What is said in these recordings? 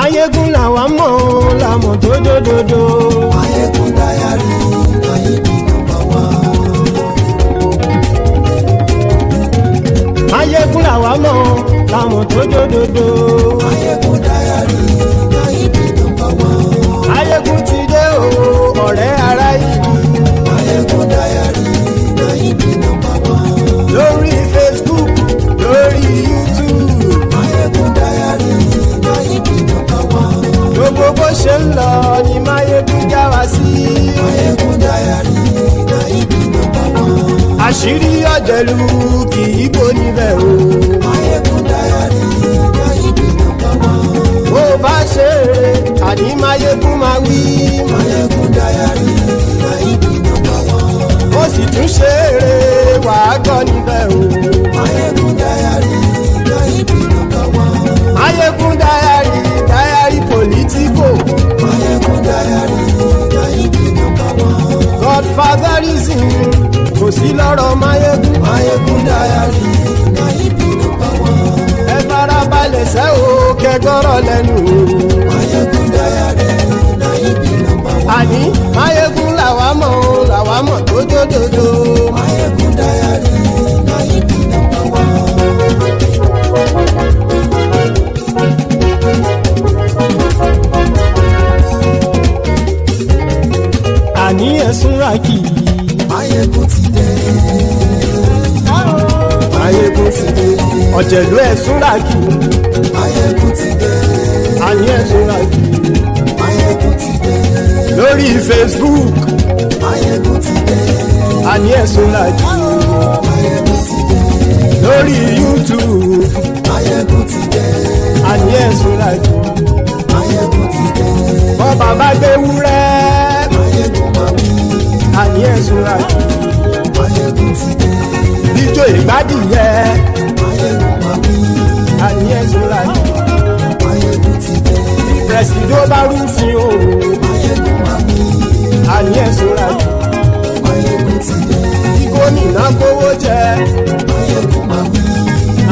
Mayegun làwa mọ̀ làmọ̀ tó dòdòdò. Mayegun Diary Nayibi number one. Mayegun làwa mọ̀ làmọ̀ tó dòdòdò. Mayegun Diary Nayibi number one. Mayegun ti dé o ọ̀rẹ́ ará ìlú. Mayegun Diary Nayibi number one. Lórí Facebook lórí YouTube. Mayegun Diary Nayibi number one. Gbogbo bó ṣe ń lọ ni Mayegun já wa sí. Mayegun Diary Nayibi number one. Àṣírí ọ̀jẹ̀lú kì í bò níbẹ̀ o. Mayegun Diary Nayibi number one. Bó bá ṣe eré àní Mayegun máa wí. Mayegun Diary Nayibi number one. Ó sì tún ṣe eré wàá gbọ́ níbẹ̀ o. Mayegun Diary Nayibi number one. Mayegun Diary politico. Mayegun Diary Nayibi number one. Godfatherism kò sí lọ́rọ̀ Mayegun. Mayegun Diary Nayibi number one. Ẹ farabalẹ̀ sẹ́ o kẹgọ́rọ̀ lẹ́nu o. Mayegun Diary Nayibi number one. Àní Mayegun làwa mọ̀ tó dòdòdò. Mayegun Diary Nayibi number one. Àní ẹ̀sùn ràkì. Mayegun ti dé. Mayegun ti dé. Ọ̀jẹ̀lú ẹ̀sùn ràkì. Mayegun ti dé. Àní ẹ̀sùn ràkì. Mayegun ti dé. Lórí Facebook. Mayegun ti dé. Àní ẹ̀sùn ràkì. Mayegun ti dé. Lórí YouTube. Mayegun ti dé. Àní ẹ̀sùn ràkì. Mayegun ti dé. Bọ́ bàbá gbé wúrẹ́. Mayegun máa wí. Àní ẹ̀sùn ràkì. Mayegun ti dé. Ijó ìgbádìyẹ. Mayegun máa wí. Àní ẹ̀sùn ràkì. Mayegun ti dé. Pẹ̀sìdó bá rúfin o. Mayegun máa wí. Àní ẹ̀sùn ràkì. Mayegun ti dé. Tí gómìnà kówó jẹ. Mayegun máa wí.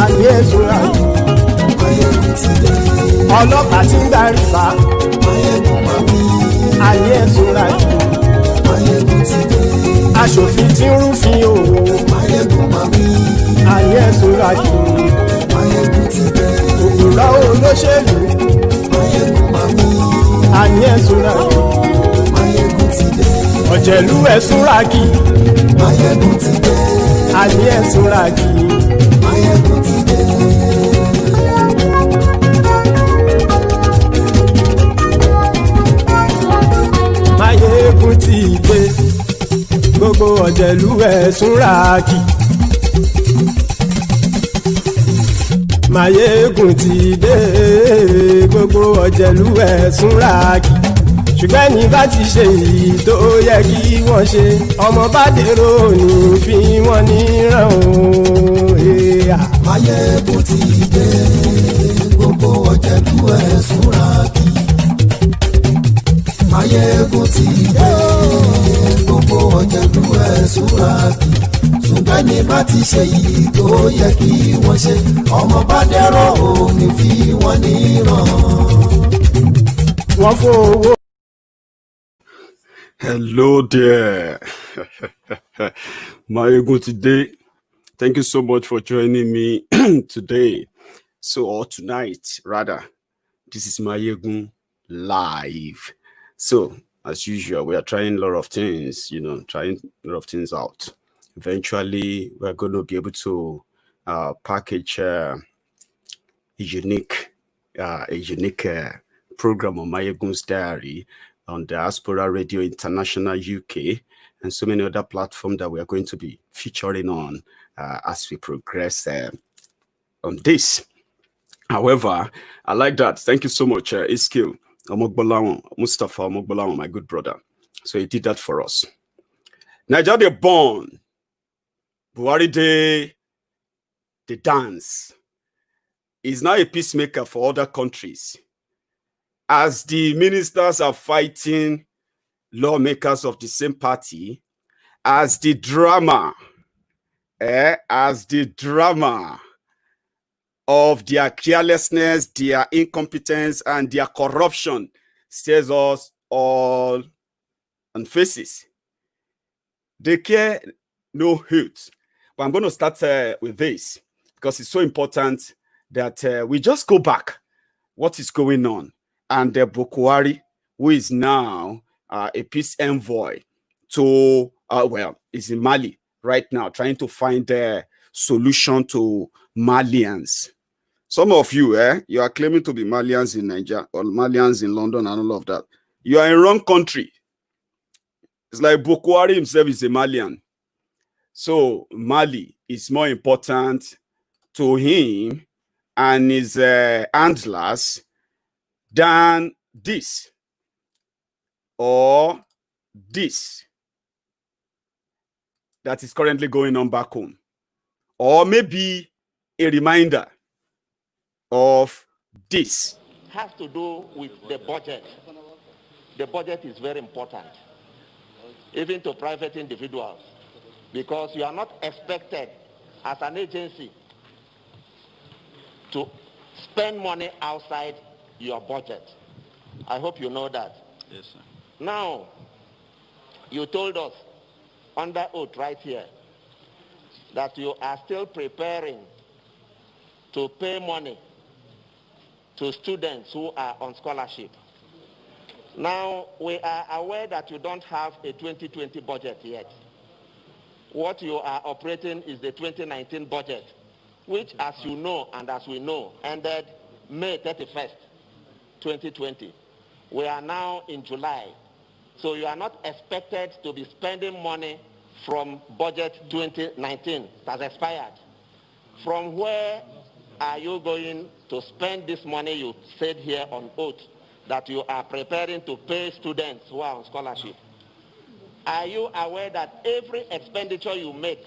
Àní ẹ̀sùn ràkì. Mayegun ti dé. Ọlọ́pàá tí ń darí bá. Mayegun máa wí. Àní ẹ̀sùn ràkì. Mayegun ti dé. Aṣòfin tí ń rúfin o. Mayegun máa wí. Àní ẹ̀sùn ràkì. Mayegun ti dé. Òpùrọ́ olóṣèlú. Mayegun máa wí. Àní ẹ̀sùn ràkì. Mayegun ti dé. Ọ̀jẹ̀lú ẹ̀sùn ràkì. Mayegun ti dé. Àní ẹ̀sùn ràkì. Mayegun ti dé. Mayegun ti dé. Gbogbo ọ̀jẹ̀lú ẹ̀sùn ràkì. Mayegun ti dé. Gbogbo ọ̀jẹ̀lú ẹ̀sùn ràkì. Ṣùgbọ́n ní bá ti ṣe èyí tó yẹ kí wọ́n ṣe. Ọmọ bá dèrò ní fi wọ́n níran o. Mayegun ti dé. Gbogbo ọ̀jẹ̀lú ẹ̀sùn ràkì. Mayegun ti dé. Gbogbo ọ̀jẹ̀lú ẹ̀sùn ràkì. Ṣùgbọ́n ní bá ti ṣe èyí tó yẹ kí wọ́n ṣe. Ọmọ bá dèrò ní fi wọ́n níran. Wọ́n fowó. Hello there. Mayegun today. Thank you so much for joining me today. Or tonight, rather. This is Mayegun live. So, as usual, we are trying a lot of things, trying a lot of things out. Eventually, we're going to be able to package a unique program on Mayegun's Diary on Diaspora Radio International UK and so many other platforms that we are going to be featuring on as we progress on this. However, I like that. Thank you so much, Iskil Mustafa Omogbolawon, my good brother. So he did that for us. Nigeria born, Buhari Day, the dance. Is now a peacemaker for other countries. As the ministers are fighting lawmakers of the same party, as the drama of their carelessness, their incompetence, and their corruption stares us all on faces. They care no hurt. But I'm going to start with this because it's so important that we just go back. What is going on? And Buhari, who is now a peace envoy to, is in Mali right now, trying to find a solution to Malians. Some of you, you are claiming to be Malians in Nigeria or Malians in London and all of that. You are in wrong country. It's like Buhari himself is a Malian. So Mali is more important to him and his handlers than this or this that is currently going on back home. Or maybe a reminder of this. Has to do with the budget. The budget is very important, even to private individuals, because you are not expected as an agency to spend money outside your budget. I hope you know that. Yes, sir. Now, you told us under oath right here that you are still preparing to pay money to students who are on scholarship. Now, we are aware that you don't have a 2020 budget yet. What you are operating is the 2019 budget, which, as you know and as we know, ended May 31st, 2020. We are now in July. So you are not expected to be spending money from budget 2019 that has expired. From where are you going to spend this money you said here on oath that you are preparing to pay students who are on scholarship? Are you aware that every expenditure you make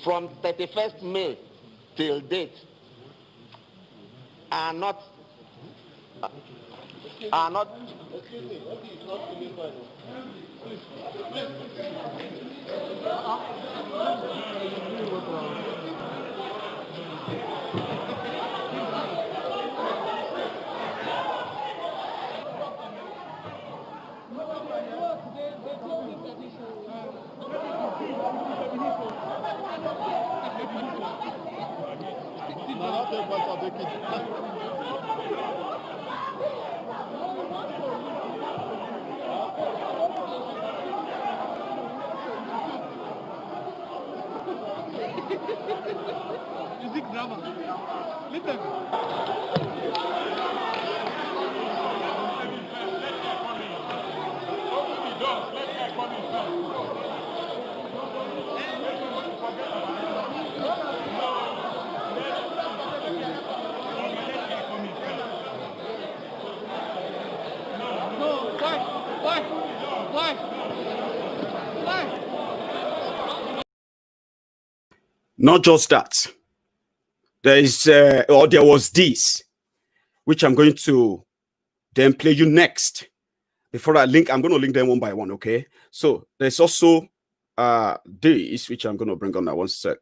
from 31st May till date are not Music drama. Listen. Not just that. There is, or there was this, which I'm going to then play you next. Before I'm going to link them one by one, okay? So there's also this, which I'm going to bring on now. One sec.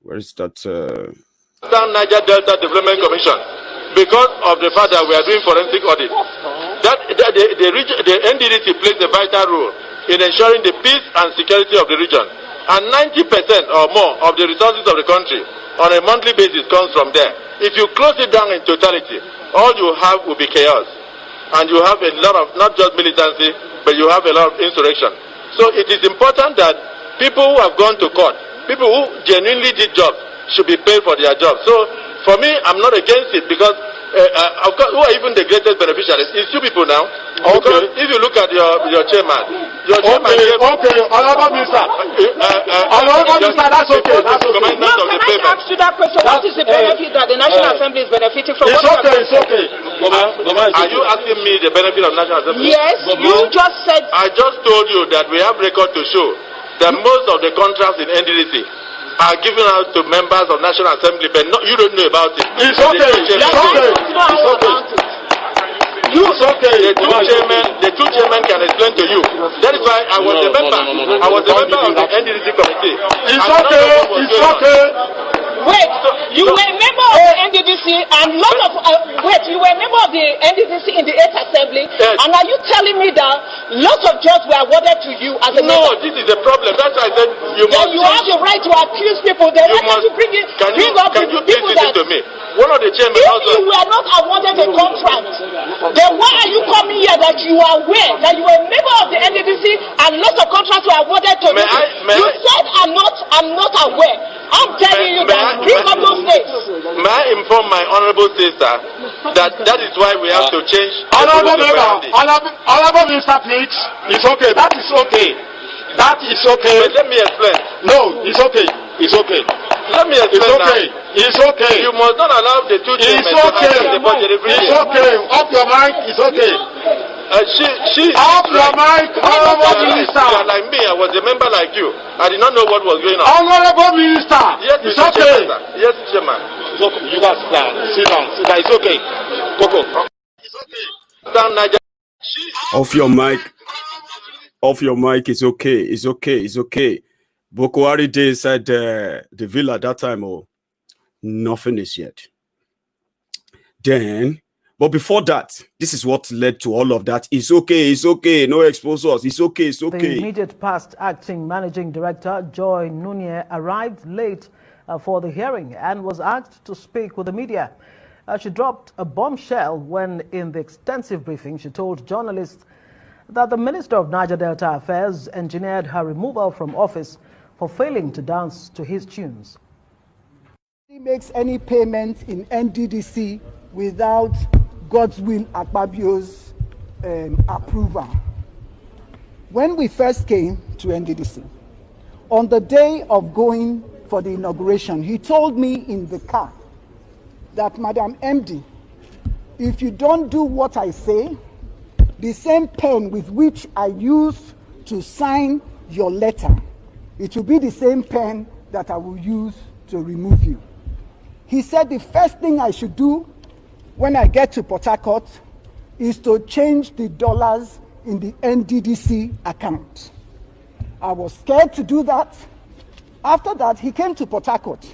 Where is that? Niger Delta Development Commission, because of the fact that we are doing forensic audit, the NDDC plays a vital role in ensuring the peace and security of the region. And 90% or more of the resources of the country on a monthly basis comes from there. If you close it down in totality, all you have will be chaos. And you have a lot of, not just militancy, but you have a lot of insurrection. So it is important that people who have gone to court, people who genuinely did jobs, should be paid for their jobs. So for me, I'm not against it, because of course, who are even the greatest beneficiaries? It's you people now. Okay. Because if you look at your chairman, Honorable Minister, that's okay. That's okay. Now, can I ask you that question? What is the benefit that the National Assembly is benefiting from? It's okay. Are you asking me the benefit of National Assembly? Yes, you just said. I just told you that we have record to show that most of the contracts in NDDC are given out to members of National Assembly, but you don't know about it. It's okay. The two chairmen can explain to you. That is why I was a member. I was a member of the NDDC committee. It's okay. Wait, you were a member of the NDDC and lot of you were a member of the NDDC in the 8th Assembly, and are you telling me that lots of jobs were awarded to you as a member? No, this is the problem. That's why I said you then must. You have the right to accuse people. They wanted to bring up can you people listen that. To me? One of the chairmen. If you were not awarded a contract, then why are you coming here that you are aware that you were a member of the NDDC and lots of contracts were awarded to you? You said I'm not aware. I'm telling you that bring up those dates. May I inform my honourable sister that is why we have to change. Honourable Minister, please. It's okay. That is okay. That is okay. But let me explain. No, it's okay. It's okay. Let me explain. It's okay. It's okay. You must not allow the two It's okay. It's okay. Off your mic. It's okay. She off your mic, Honourable Minister. You are like me. I was a member like you. I did not know what was going on. Honourable Minister. Yes, it's okay. Yes, Chairman. You guys sit down. It's okay. Coco. It's okay. Off your mic. Off your mic. It's okay. It's okay. It's okay. Buhari Day said the villa that time, oh, nothing is yet. Then, but before that, this is what led to all of that. It's okay. It's okay. No expose us. It's okay. It's okay. The immediate past acting managing director, Joy Nunye, arrived late for the hearing and was asked to speak with the media. She dropped a bombshell when, in the extensive briefing, she told journalists that the Minister of Niger Delta Affairs engineered her removal from office for failing to dance to his tunes. He makes any payment in NDDC without God's will Akpabio's approval. When we first came to NDDC, on the day of going for the inauguration, he told me in the car that, Madam MD, if you don't do what I say, the same pen with which I used to sign your letter, it will be the same pen that I will use to remove you. He said the first thing I should do when I get to Port Harcourt is to change the dollars in the NDDC account. I was scared to do that. After that, he came to Port Harcourt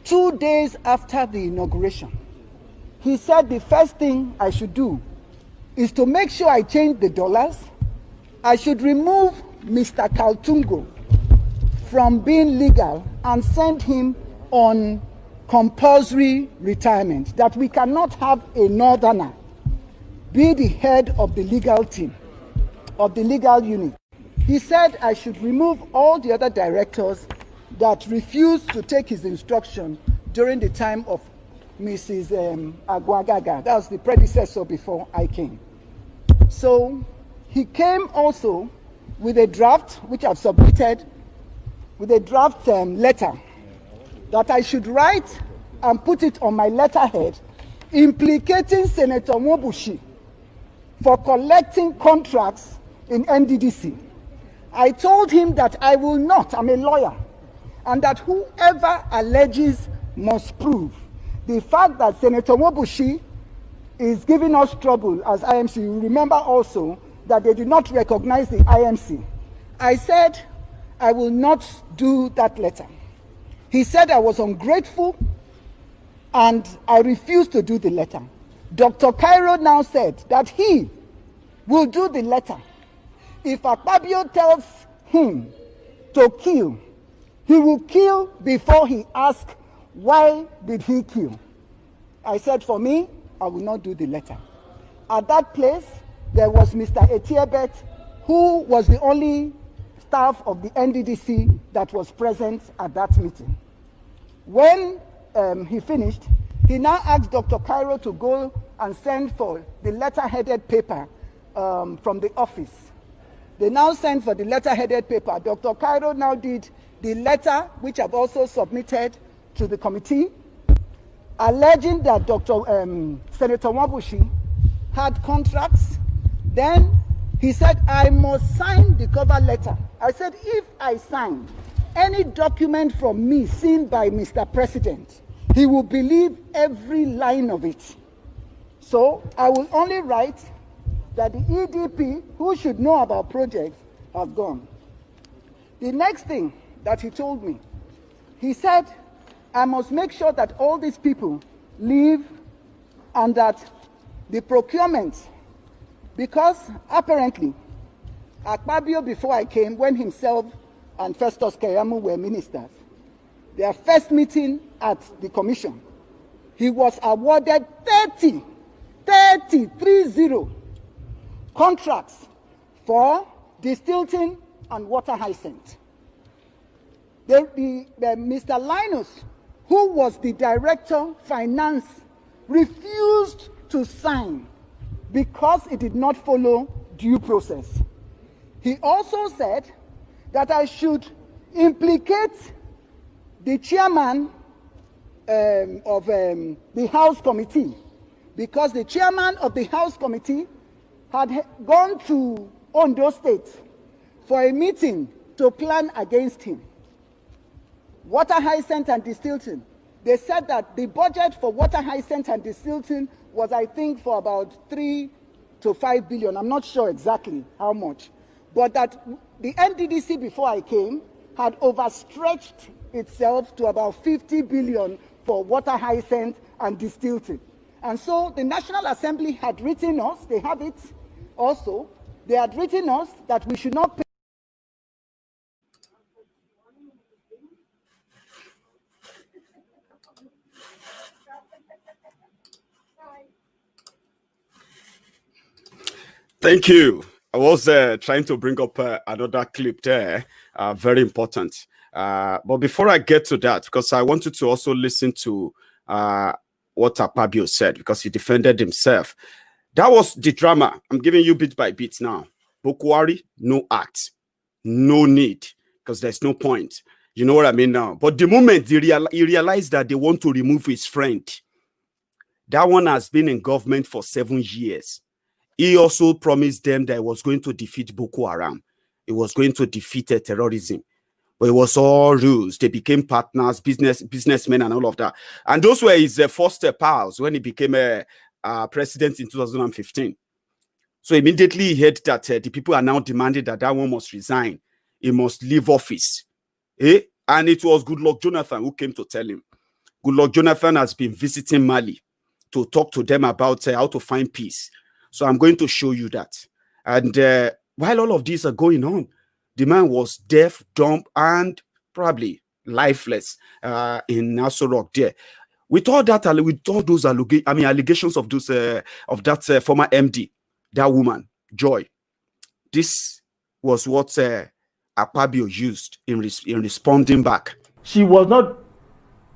2 days after the inauguration. He said the first thing I should do is to make sure I change the dollars. I should remove Mr. Kaltungo from being legal and send him on compulsory retirement, that we cannot have a northerner be the head of the legal team, of the legal unit. He said I should remove all the other directors that refused to take his instruction during the time of Mrs. Agwagaga. That was the predecessor before I came. So he came also with a draft, which I've submitted, with a draft letter that I should write and put it on my letterhead, implicating Senator Mobushi for collecting contracts in NDDC. I told him that I will not, I'm a lawyer, and that whoever alleges must prove. The fact that Senator Mobushi is giving us trouble as IMC, you remember also that they did not recognize the IMC. I said I will not do that letter. He said I was ungrateful and I refused to do the letter. Dr. Cairo now said that he will do the letter. If Akpabio tells him to kill, he will kill before he asks, why did he kill? I said, for me, I will not do the letter. At that place, there was Mr. Etiebet, who was the only staff of the NDDC that was present at that meeting. When he finished, he now asked Dr. Cairo to go and send for the letter-headed paper from the office. They now sent for the letter-headed paper. Dr. Cairo now did the letter, which I've also submitted to the committee, alleging that Senator Wabushi had contracts. Then he said, I must sign the cover letter. I said, if I sign any document from me seen by Mr. President, he will believe every line of it. So I will only write that the EDP, who should know about projects, have gone. The next thing that he told me, he said I must make sure that all these people live and that the procurement, because apparently Akpabio, before I came, when himself and Festus Keyamo were ministers, their first meeting at the commission, he was awarded 30 contracts for distilling and water hyacinth. Mr. Linus, who was the director finance, refused to sign because it did not follow due process. He also said that I should implicate the chairman of the House Committee, because the chairman of the House Committee had gone to Ondo State for a meeting to plan against him. Water hyacinth and distilling. They said that the budget for water hyacinth and distilling was, I think, for about 3 to 5 billion. I'm not sure exactly how much. But that the NDDC, before I came, had overstretched itself to about 50 billion for water hyacinth and distilling. And so the National Assembly had written us, they have it also, they had written us that we should not pay. Thank you. I was trying to bring up another clip there, very important. But before I get to that, because I wanted to also listen to what Akpabio said, because he defended himself. That was the drama. I'm giving you bit by bit now. Buhari, no act, no need, because there's no point. You know what I mean now? But the moment he realized that they want to remove his friend, that one has been in government for 7 years. He also promised them that he was going to defeat Boko Haram. He was going to defeat terrorism. But it was all rules. They became partners, businessmen, and all of that. And those were his first pals when he became president in 2015. So immediately he heard that the people are now demanding that that one must resign. He must leave office. And it was Goodluck Jonathan who came to tell him. Goodluck Jonathan has been visiting Mali to talk to them about how to find peace. So I'm going to show you that. And while all of these are going on, the man was deaf, dumb, and probably lifeless in Aso Rock there. With all that, with all those allegations of those of that former MD, that woman, Joy. This was what Akpabio used in responding back. She was not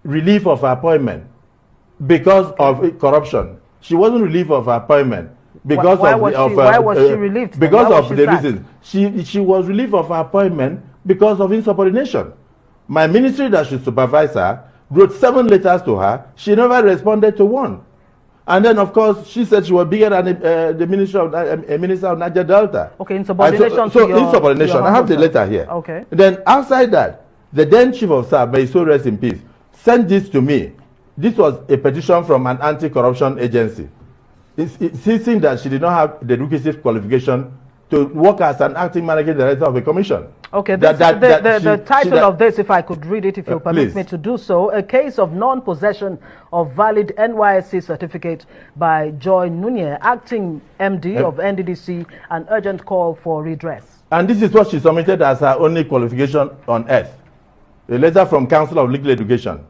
relieved of her appointment because of corruption. She wasn't relieved of her appointment because why was she relieved? Because of the reasons. She was relieved of her appointment because of insubordination. My ministry that should supervise her wrote 7 letters to her. She never responded to one. And then, of course, she said she was bigger than the minister of Niger Delta. Okay, insubordination. Insubordination. I have the letter here. Okay. Then outside that, the then chief of staff, may he so rest in peace, sent this to me. This was a petition from an anti-corruption agency. Insisting that she did not have the requisite qualification to work as an acting managing director of a commission. Okay, the title of this, if I could read it, if you permit me to do so, a case of non-possession of valid NYSC certificate by Joy Nunye, acting MD of NDDC, an urgent call for redress. And this is what she submitted as her only qualification on earth. A letter from Council of Legal Education.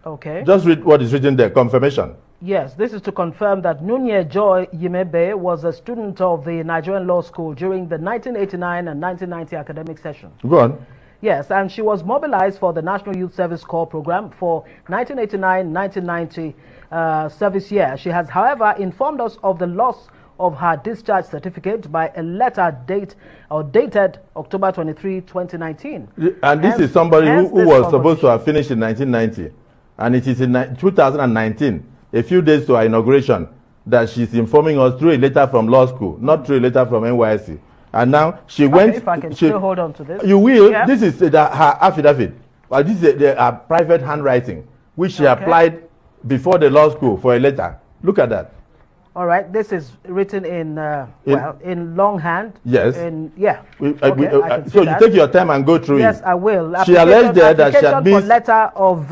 Okay. Just read what is written there, confirmation. Yes, this is to confirm that Nunye Joy Yimebe was a student of the Nigerian Law School during the 1989 and 1990 academic session. Go on. Yes, and she was mobilized for the National Youth Service Corps program for 1989-1990 service year. She has, however, informed us of the loss of her discharge certificate by a letter dated October 23, 2019. And this is somebody who was supposed to have finished in 1990. And it is in 2019, a few days to her inauguration, that she's informing us through a letter from law school, not through a letter from NYSC. And now she went. If I can still hold on to this. You will. Yeah. This is her affidavit. Well, this is her private handwriting, which she applied before the law school for a letter. Look at that. All right, this is written in longhand. Yes. So you take your time and go through it. Yes, I will. She alleged there that she had missed... for letter of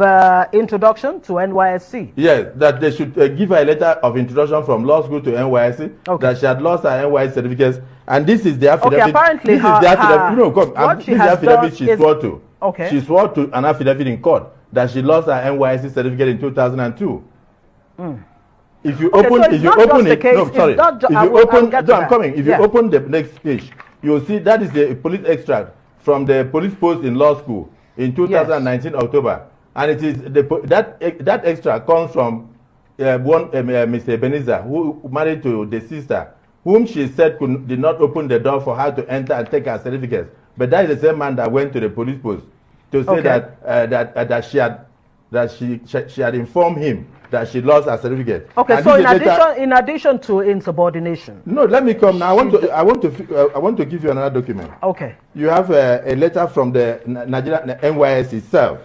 introduction to NYSC. Yes, that they should give her a letter of introduction from law school to NYSC. Okay. That she had lost her NYSC certificates, and this is the affidavit. Okay, apparently this is the affidavit. This is the affidavit she swore to. Okay. She swore to an affidavit in court that she lost her NYSC certificate in 2002. If you open it, If you open the next page, you'll see that is the police extract from the police post in law school in 2019 October, and it is that extract comes from Mr. Ebenezer, who married to the sister, whom she said did not open the door for her to enter and take her certificates. But that is the same man that went to the police post to say that she had informed him that she lost her certificate. Okay, and so in addition to insubordination. No, let me come now. I want to give you another document. Okay. You have a letter from the Nigeria NYS itself.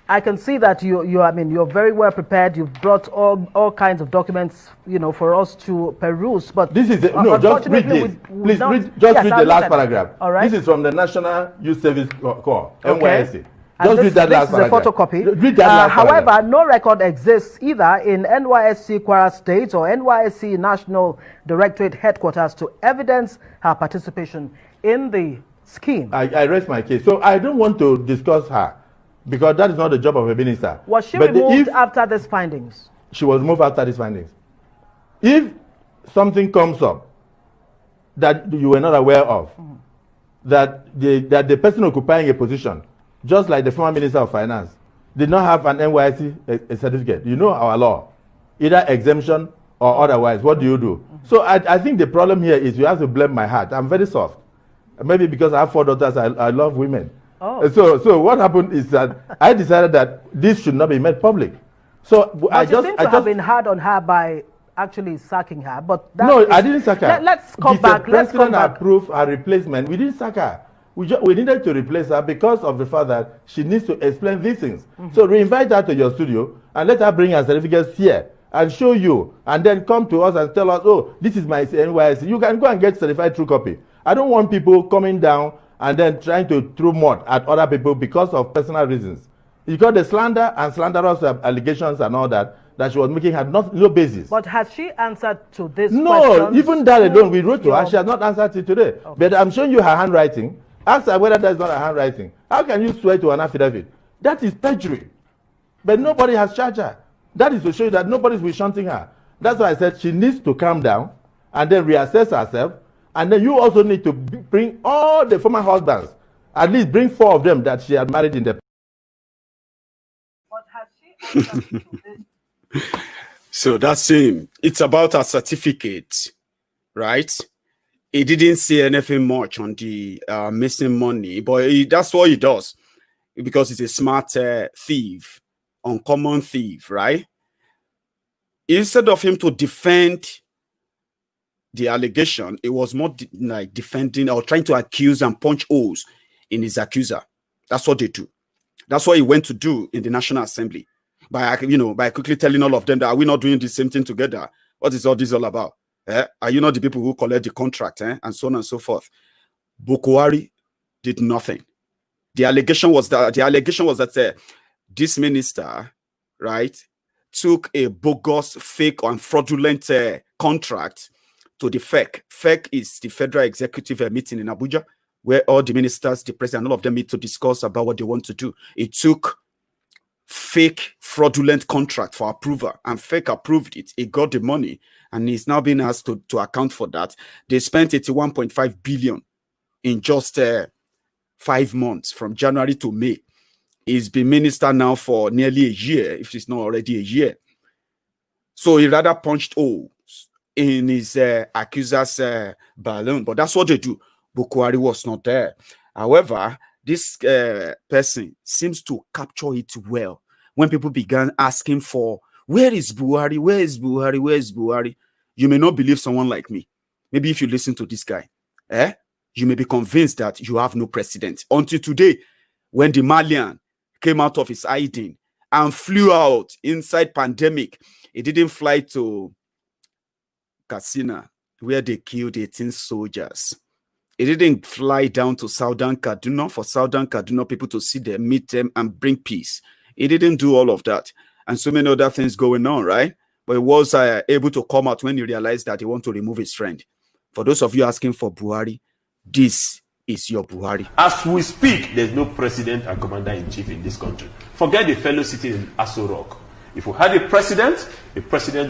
I can see that you're very well prepared. You've brought all kinds of documents, for us to peruse. But this is just read this. Please read the last paragraph. All right. This is from the National Youth Service Corps, NYSC. Okay. Just read that last paragraph. This is a photocopy. Read that last however, paragraph. no record exists either in NYSC Kwara State or NYSC National Directorate headquarters to evidence her participation in the scheme. I raised my case. So I don't want to discuss her because that is not the job of a minister. Was she removed after these findings? She was removed after these findings. If something comes up that you were not aware of, that the person occupying a position, just like the former Minister of Finance, did not have an NYSC certificate. You know our law, either exemption or otherwise. What do you do? So I think the problem here is you have to blame my heart. I'm very soft. Maybe because I have 4 daughters, I love women. Oh. So what happened is that I decided that this should not be made public. So but you seem to have been hard on her by actually sacking her. But no, I didn't sack her. Let's come back. The president approved her replacement. We didn't sack her. We needed to replace her because of the fact that she needs to explain these things. So we invite her to your studio and let her bring her certificates here and show you, and then come to us and tell us, oh, this is my NYSC. You can go and get certified true copy. I don't want people coming down and then trying to throw mud at other people because of personal reasons. Because the slander and slanderous allegations and all that she was making had no basis. But has she answered to this question? No, even that alone, we wrote to her. She has not answered it today. Okay. But I'm showing you her handwriting. Ask her whether that's not her handwriting. How can you swear to an affidavit? That is perjury. But nobody has charged her. That is to show you that nobody is shunting her. That's why I said she needs to calm down and then reassess herself. And then you also need to bring all the former husbands, at least bring 4 of them that she had married in the... But has she answered to this? So that's him. It's about a certificate, right? He didn't say anything much on the missing money, but that's what he does because he's a smart thief, uncommon thief, right? Instead of him to defend the allegation, it was more like defending or trying to accuse and punch holes in his accuser. That's what they do. That's what he went to do in the National Assembly by quickly telling all of them that are we not doing the same thing together? What is all this all about? Are you not the people who collect the contract, and so on and so forth? Buhari did nothing. The allegation was that this minister, right, took a bogus, fake, and fraudulent contract to the FEC. FEC is the Federal Executive Meeting in Abuja, where all the ministers, the president, all of them meet to discuss about what they want to do. It took fake, fraudulent contract for approval, and FEC approved it. It got the money, and he's now being asked to account for that. They spent 81.5 billion in just 5 months, from January to May. He's been minister now for nearly a year, if it's not already a year. So he rather punched holes in his accuser's balloon, but that's what they do. Buhari was not there. However, this person seems to capture it well. When people began asking for, where is Buhari? Where is Buhari? Where is Buhari? You may not believe someone like me. Maybe if you listen to this guy, you may be convinced that you have no president. Until today, when the Malian came out of his hiding and flew out inside pandemic, he didn't fly to Katsina, where they killed 18 soldiers. He didn't fly down to Southern Kaduna for Southern Kaduna people to see them, meet them, and bring peace. He didn't do all of that. And so many other things going on, right? But he was able to come out when he realized that he wanted to remove his friend. For those of you asking for Buhari, this is your Buhari. As we speak, there's no president and commander-in-chief in this country. Forget the fellow sitting in Aso Rock. If we had a president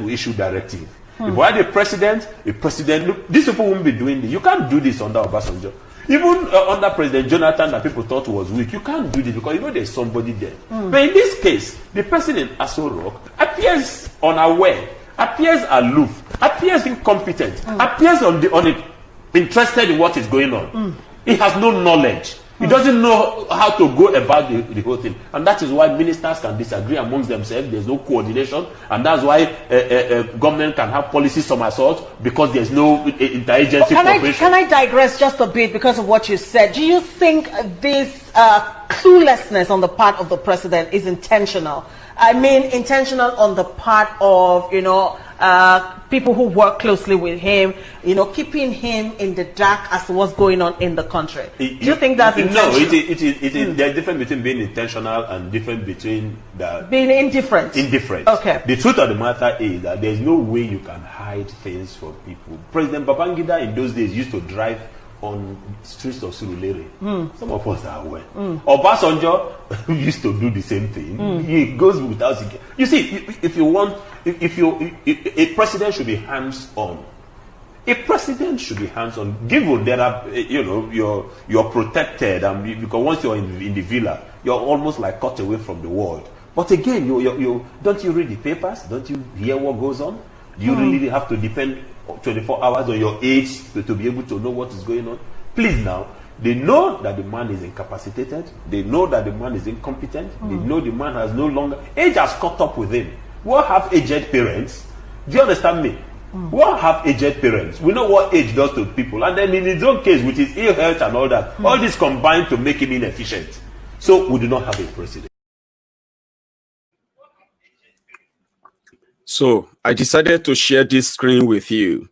will issue directive. If we had a president, look, these people won't be doing this. You can't do this under Obasanjo. Even under President Jonathan that people thought was weak, you can't do this because you know there's somebody there. But in this case, the president in Aso Rock appears unaware, appears aloof, appears incompetent, appears interested in what is going on. He has no knowledge. He doesn't know how to go about the whole thing. And that is why ministers can disagree amongst themselves. There's no coordination. And that's why government can have policy somersault because there's no interagency cooperation. Can I digress just a bit because of what you said? Do you think this cluelessness on the part of the president is intentional? I mean, intentional on the part of, people who work closely with him, keeping him in the dark as to what's going on in the country. Do you think that's intentional? No, it is. There's difference between being intentional and different between being indifferent. Indifferent. Okay. The truth of the matter is that there's no way you can hide things from people. President Babangida in those days used to drive on streets of Surulere. Some of us are aware. Obasanjo used to do the same thing. He goes without. You see, a president should be hands-on. A president should be hands-on. Given there are, you're protected, and because once you're in the villa, you're almost like cut away from the world. But again, don't you read the papers? Don't you hear what goes on? Do you really have to depend 24 hours on your age to be able to know what is going on? Please now, they know that the man is incapacitated. They know that the man is incompetent. They know the man has no longer... Age has caught up with him. We all have aged parents. Do you understand me? We all have aged parents. We know what age does to people. And then in his own case, with his ill health and all that, all this combined to make him inefficient. So we do not have a president. So I decided to share this screen with you.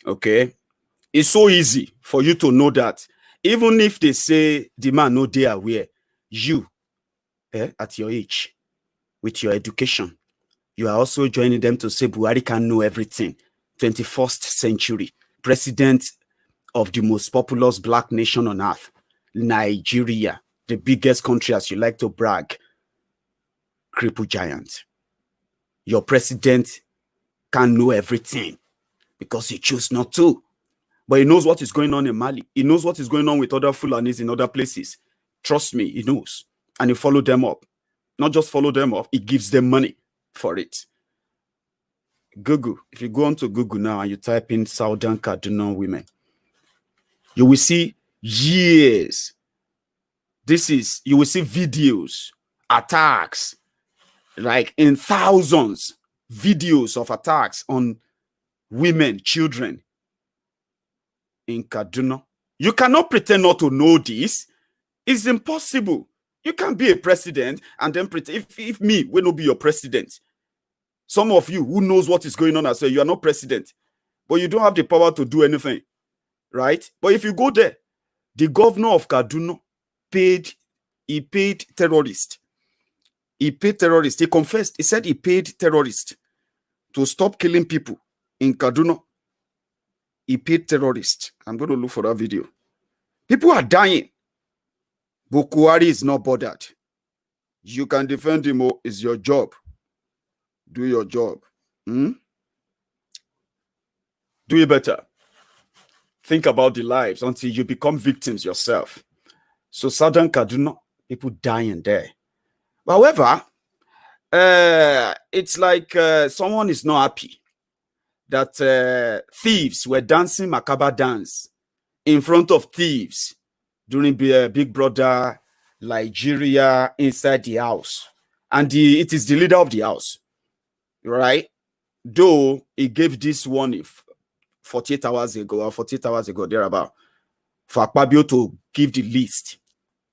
Okay, it's so easy for you to know that even if they say the man no dey aware, you at your age, with your education, you are also joining them to say Buhari can know everything. 21st century president of the most populous black nation on earth, Nigeria, the biggest country as you like to brag, cripple giant. Your president can know everything because he chose not to. But he knows what is going on in Mali. He knows what is going on with other Fulanis in other places. Trust me, he knows. And he followed them up. Not just follow them up, he gives them money for it. Google, if you go onto Google now and you type in Southern Kaduna women, you will see years. You will see videos, attacks, like in thousands, videos of attacks on women, children in Kaduna. You cannot pretend not to know this. It's impossible. You can't be a president and then pretend. If me will not be your president, some of you who knows what is going on as well, you are not president, but you don't have the power to do anything, right? But if you go there, the governor of Kaduna paid terrorists. He paid terrorists. He confessed. He said he paid terrorists to stop killing people in Kaduna. He paid terrorists. I'm going to look for that video. People are dying. Buhari is not bothered. You can defend him. It's your job. Do your job. Do it better. Think about the lives until you become victims yourself. So Southern Kaduna, people dying there. However, it's like someone is not happy that thieves were dancing macabre dance in front of thieves during Big Brother Nigeria inside the house. And it is the leader of the house, right? Though he gave this warning 48 hours ago or 48 hours ago, thereabout, for Akpabio to give the list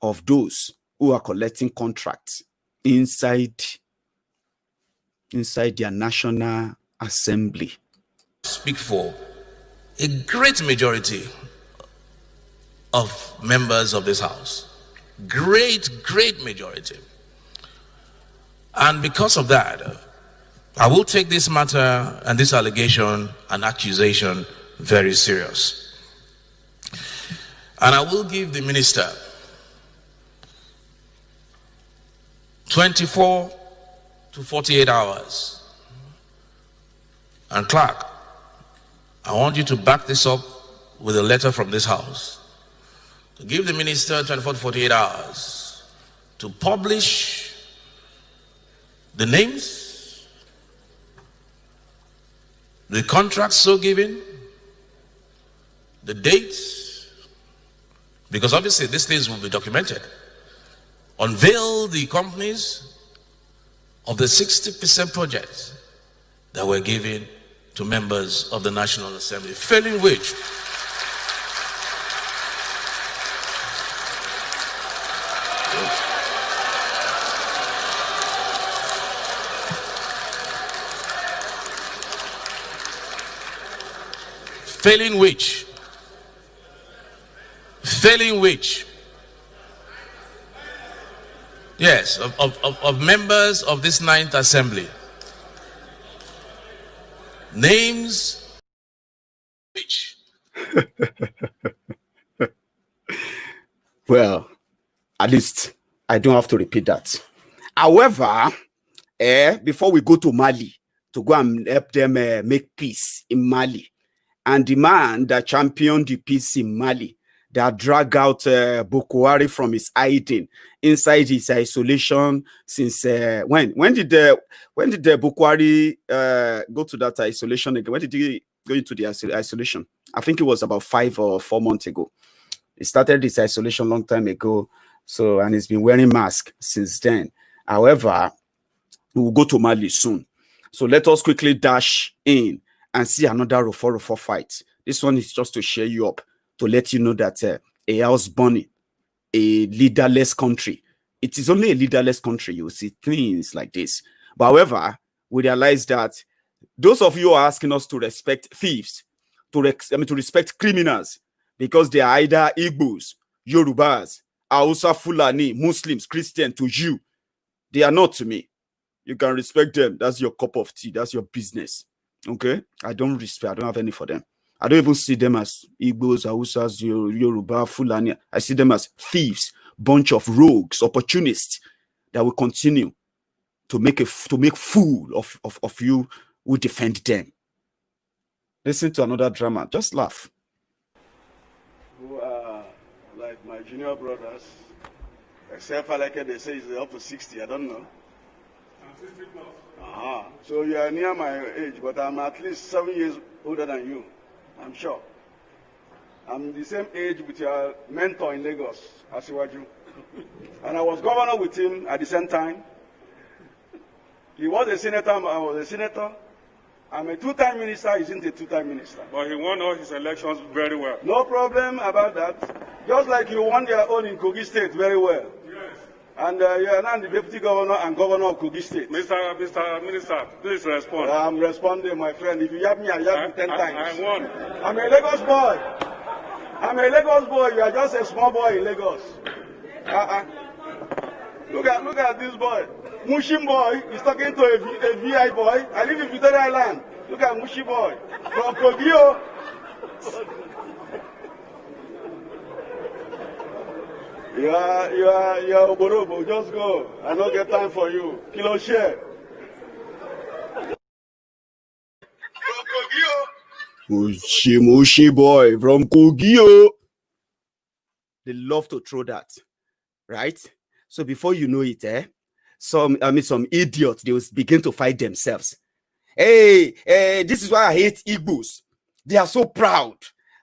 of those who are collecting contracts inside their National Assembly. speak for a great majority of members of this house. Great majority. And because of that, I will take this matter and this allegation and accusation very serious. And I will give the minister 24 to 48 hours. And clerk, I want you to back this up with a letter from this house. To give the minister 24 to 48 hours to publish the names, the contracts so given, the dates, because obviously these things will be documented. Unveil the companies of the 60% projects that were given to members of the National Assembly, failing which yes, of members of this 9th Assembly, names which. Well, at least I don't have to repeat that. However, before we go to Mali to go and help them make peace in Mali, and the man that championed the peace in Mali, that dragged out Buhari from his hiding inside his isolation since when did Buhari go to that isolation again? When did he go into the isolation? I think it was about 5 or 4 months ago. He started this isolation long time ago, so, and he's been wearing mask since then. However, we will go to Mali soon, so let us quickly dash in and see another Rufo fight. This one is just to share you up, to let you know that a house burning, a leaderless country. It is only a leaderless country you will see things like this. But however, we realize that those of you who are asking us to respect thieves, to respect criminals, because they are either Igbos, Yorubas, Hausa, Fulani, Muslims, Christian to you, they are not to me. You can respect them. That's your cup of tea. That's your business. Okay? I don't have any for them. I don't even see them as Igbos, Hausas, Yoruba, Fulani. I see them as thieves, bunch of rogues, opportunists that will continue to make fool of you who defend them. Listen to another drama. Just laugh. Who are like my junior brothers, except for like they say it's up to 60. I don't know. I'm 60 plus. So you are near my age, but I'm at least 7 years older than you. I'm sure. I'm the same age with your mentor in Lagos, Asiwaju. And I was governor with him at the same time. He was a senator, I was a senator. I'm a two-time minister, he's not a two-time minister. But he won all his elections very well. No problem about that. Just like you won your own in Kogi State very well. Yes. And you are now the deputy governor and governor of Kogi State. Mr. Minister, please respond. I'm responding, my friend. If you yab me, I yab you 10 times. I won. I'm a Lagos boy. I'm a Lagos boy. You are just a small boy in Lagos. Look at this boy. Mushim boy is talking to a VI boy. I live in Victoria Island. Look at Mushi boy from Kogio. You are Oborobo. Just go. I don't get time for you. Kilo share. Mushi boy from Kogio. They love to throw that, right? So before you know it, some idiots, they will begin to fight themselves. Hey, this is why I hate Igbos. They are so proud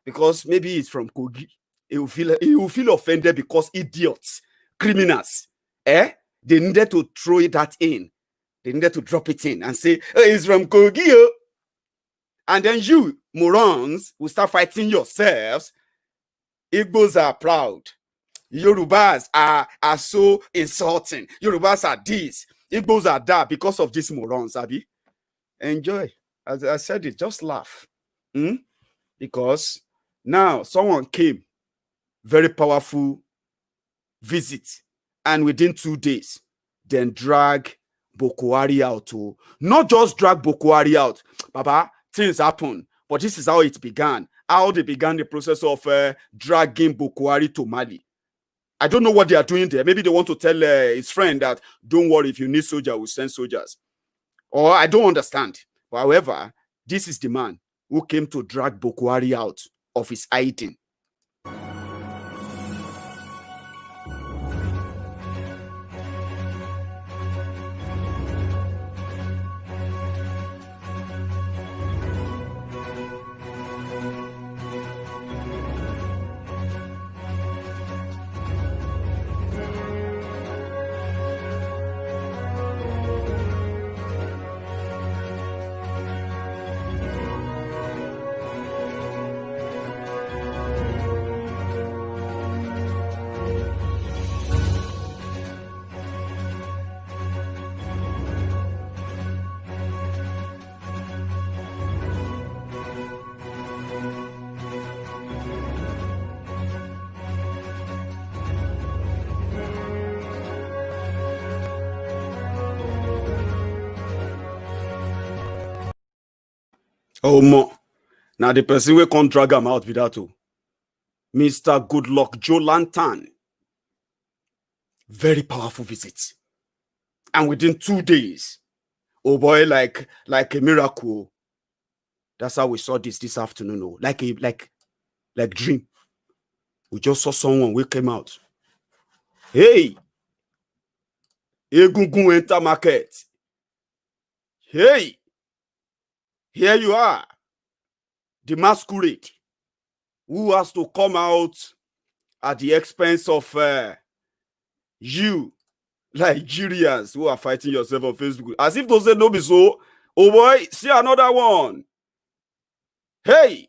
because maybe it's from Kogi. He will feel offended because idiots, criminals, they needed to throw that in. They needed to drop it in and say, hey, it's from Kogi. And then you, morons, will start fighting yourselves. Igbos are proud. Yorubas are so insulting. Yorubas are this. Igbos are that because of these morons, Abi. Enjoy. As I said it, just laugh. Because now someone came, very powerful visit, and within 2 days, then drag Buhari out. To not just drag Buhari out, Baba, things happen, but this is how it began. How they began the process of dragging Buhari to Mali. I don't know what they are doing there. Maybe they want to tell his friend that, don't worry, if you need soldiers, we'll send soldiers. Or I don't understand. But however, this is the man who came to drag Buhari out of his hiding. Oh, now the person will can't drag him out without you. Mr. Goodluck Joe Lantern. Very powerful visit. And within 2 days, oh boy, like a miracle. That's how we saw this afternoon. Oh, like dream. We just saw someone who came out. Hey, Egungun enter market. Hey, here you are. The masquerade who has to come out at the expense of you, Nigerians who are fighting yourself on Facebook. As if those say no be so. Oh boy, see another one. Hey.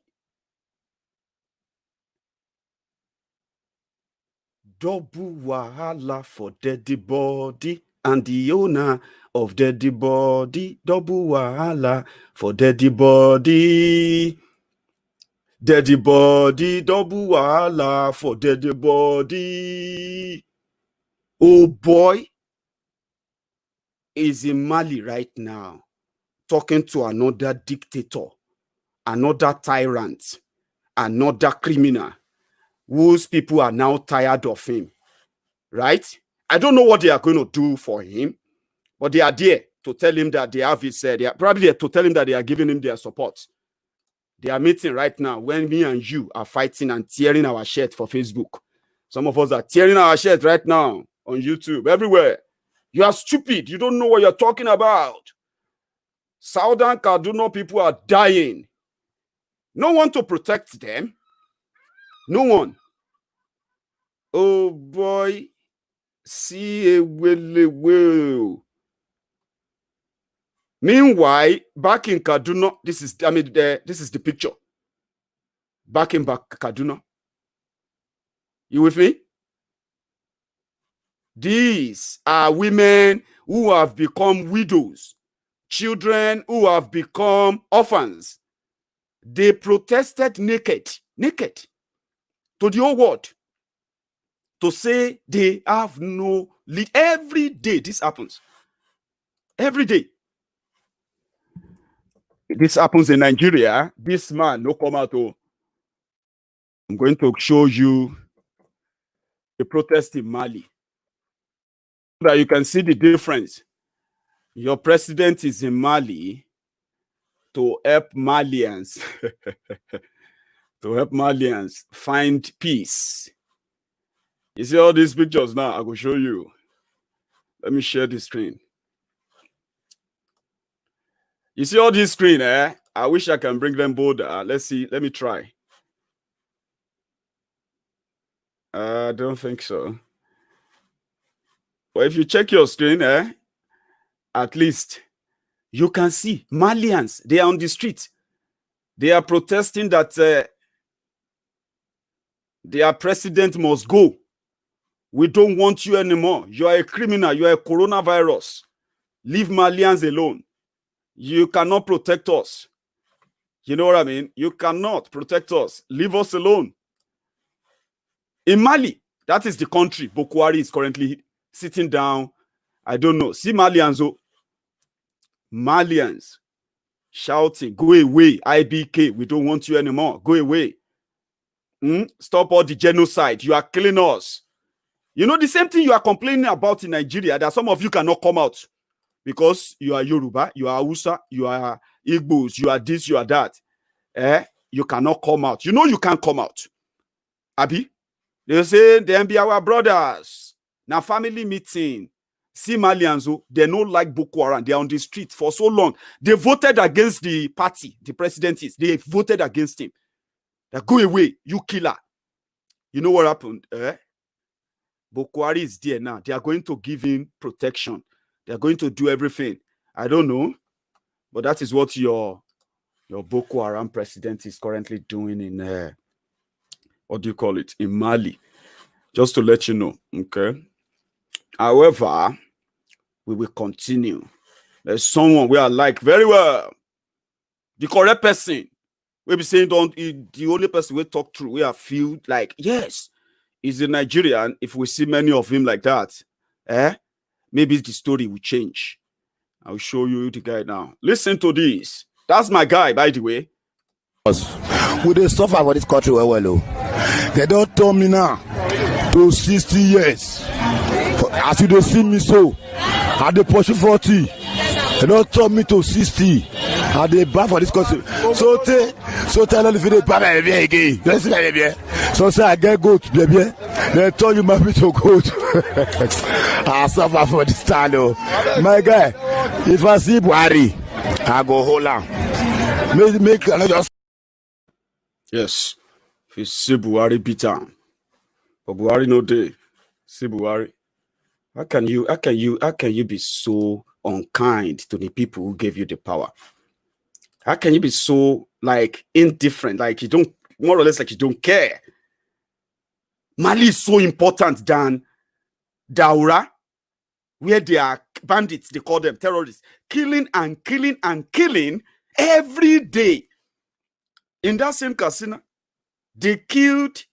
Double wahala for dead body and the owner of dead body. Double wahala for dead body. Dead body, double wahala for dead body. Oh boy is in Mali right now, talking to another dictator, another tyrant, another criminal, whose people are now tired of him, right? I don't know what they are going to do for him, but they are there to tell him that they have his, they are probably there to tell him that they are giving him their support. They are meeting right now when me and you are fighting and tearing our shirt for Facebook. Some of us are tearing our shirt right now on YouTube, everywhere. You are stupid. You don't know what you're talking about. Southern Kaduna people are dying. No one to protect them. No one. Oh boy. See a will. Meanwhile, back in Kaduna, this is the picture. Back in Kaduna. You with me? These are women who have become widows, children who have become orphans. They protested naked to the whole world to say they have no lead. Every day this happens. Every day. This happens in Nigeria. This man no come out. Oh. I'm going to show you the protest in Mali. So that you can see the difference. Your president is in Mali to help Malians find peace. You see all these pictures now? I will show you. Let me share the screen. You see all this screen, eh? I wish I can bring them both. Let's see. Let me try. I don't think so. But if you check your screen, at least you can see Malians. They are on the street. They are protesting that their president must go. We don't want you anymore. You are a criminal. You are a coronavirus. Leave Malians alone. You cannot protect us. You know what I mean? You cannot protect us. Leave us alone. In Mali, that is the country Buhari is currently sitting down. I don't know. See Malians shouting, go away, IBK, we don't want you anymore. Go away. Stop all the genocide. You are killing us. You know, the same thing you are complaining about in Nigeria, that some of you cannot come out because you are Yoruba, you are Hausa, you are Igbos, you are this, you are that. You cannot come out. You know you can't come out. Abi? They say, them be our brothers. Now family meeting. See Malians, they don't like Boko Haram. They are on the street for so long. They voted against the party, the president is. They voted against him. They go away, you killer. You know what happened? Boko Haram is there now. They are going to give him protection. They are going to do everything. I don't know. But that is what your Boko Haram president is currently doing in, what do you call it? In Mali. Just to let you know, okay? However, we will continue. There's someone we are like very well. The correct person. We be saying the only person we talk through, we are feel like, yes, he's a Nigerian. If we see many of him like that, maybe the story will change. I'll show you the guy now. Listen to this. That's my guy, by the way. We dey suffer for this country well. They don't tell me now to 60 years. As you don't see me so, I dey pursue 40. They don't tell me to 60. I dey buy for this country. So tell them if they buy me again. Let's see baby. So say I get goat, baby. They told you my to goat. I suffer for this time, though. My guy, if I see Buhari, I go hold on. Make another. Yes, if you see Buhari beat him, but Buhari no day. See Buhari. How can you be so unkind to the people who gave you the power? How can you be so like indifferent, like you don't, more or less like you don't care? Mali is so important than Daura, where they are bandits, they call them terrorists, killing and killing and killing every day. In that same casino, they killed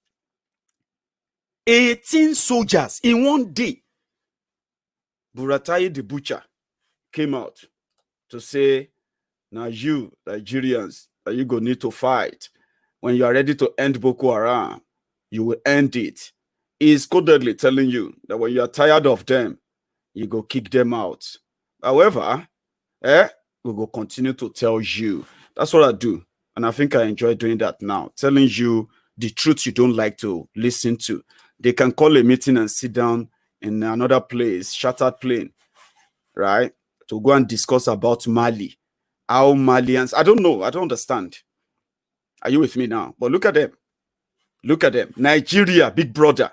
18 soldiers in one day. Buratai the butcher came out to say, now you, Nigerians, you going to need to fight. When you are ready to end Boko Haram, you will end it. He is codedly telling you that when you are tired of them, you go kick them out. However, we will continue to tell you. That's what I do. And I think I enjoy doing that now. Telling you the truth you don't like to listen to. They can call a meeting and sit down in another place, shattered plane, right? To go and discuss about Mali. How Malians, I don't know, I don't understand. Are you with me now? But look at them. Look at them. Nigeria, big brother.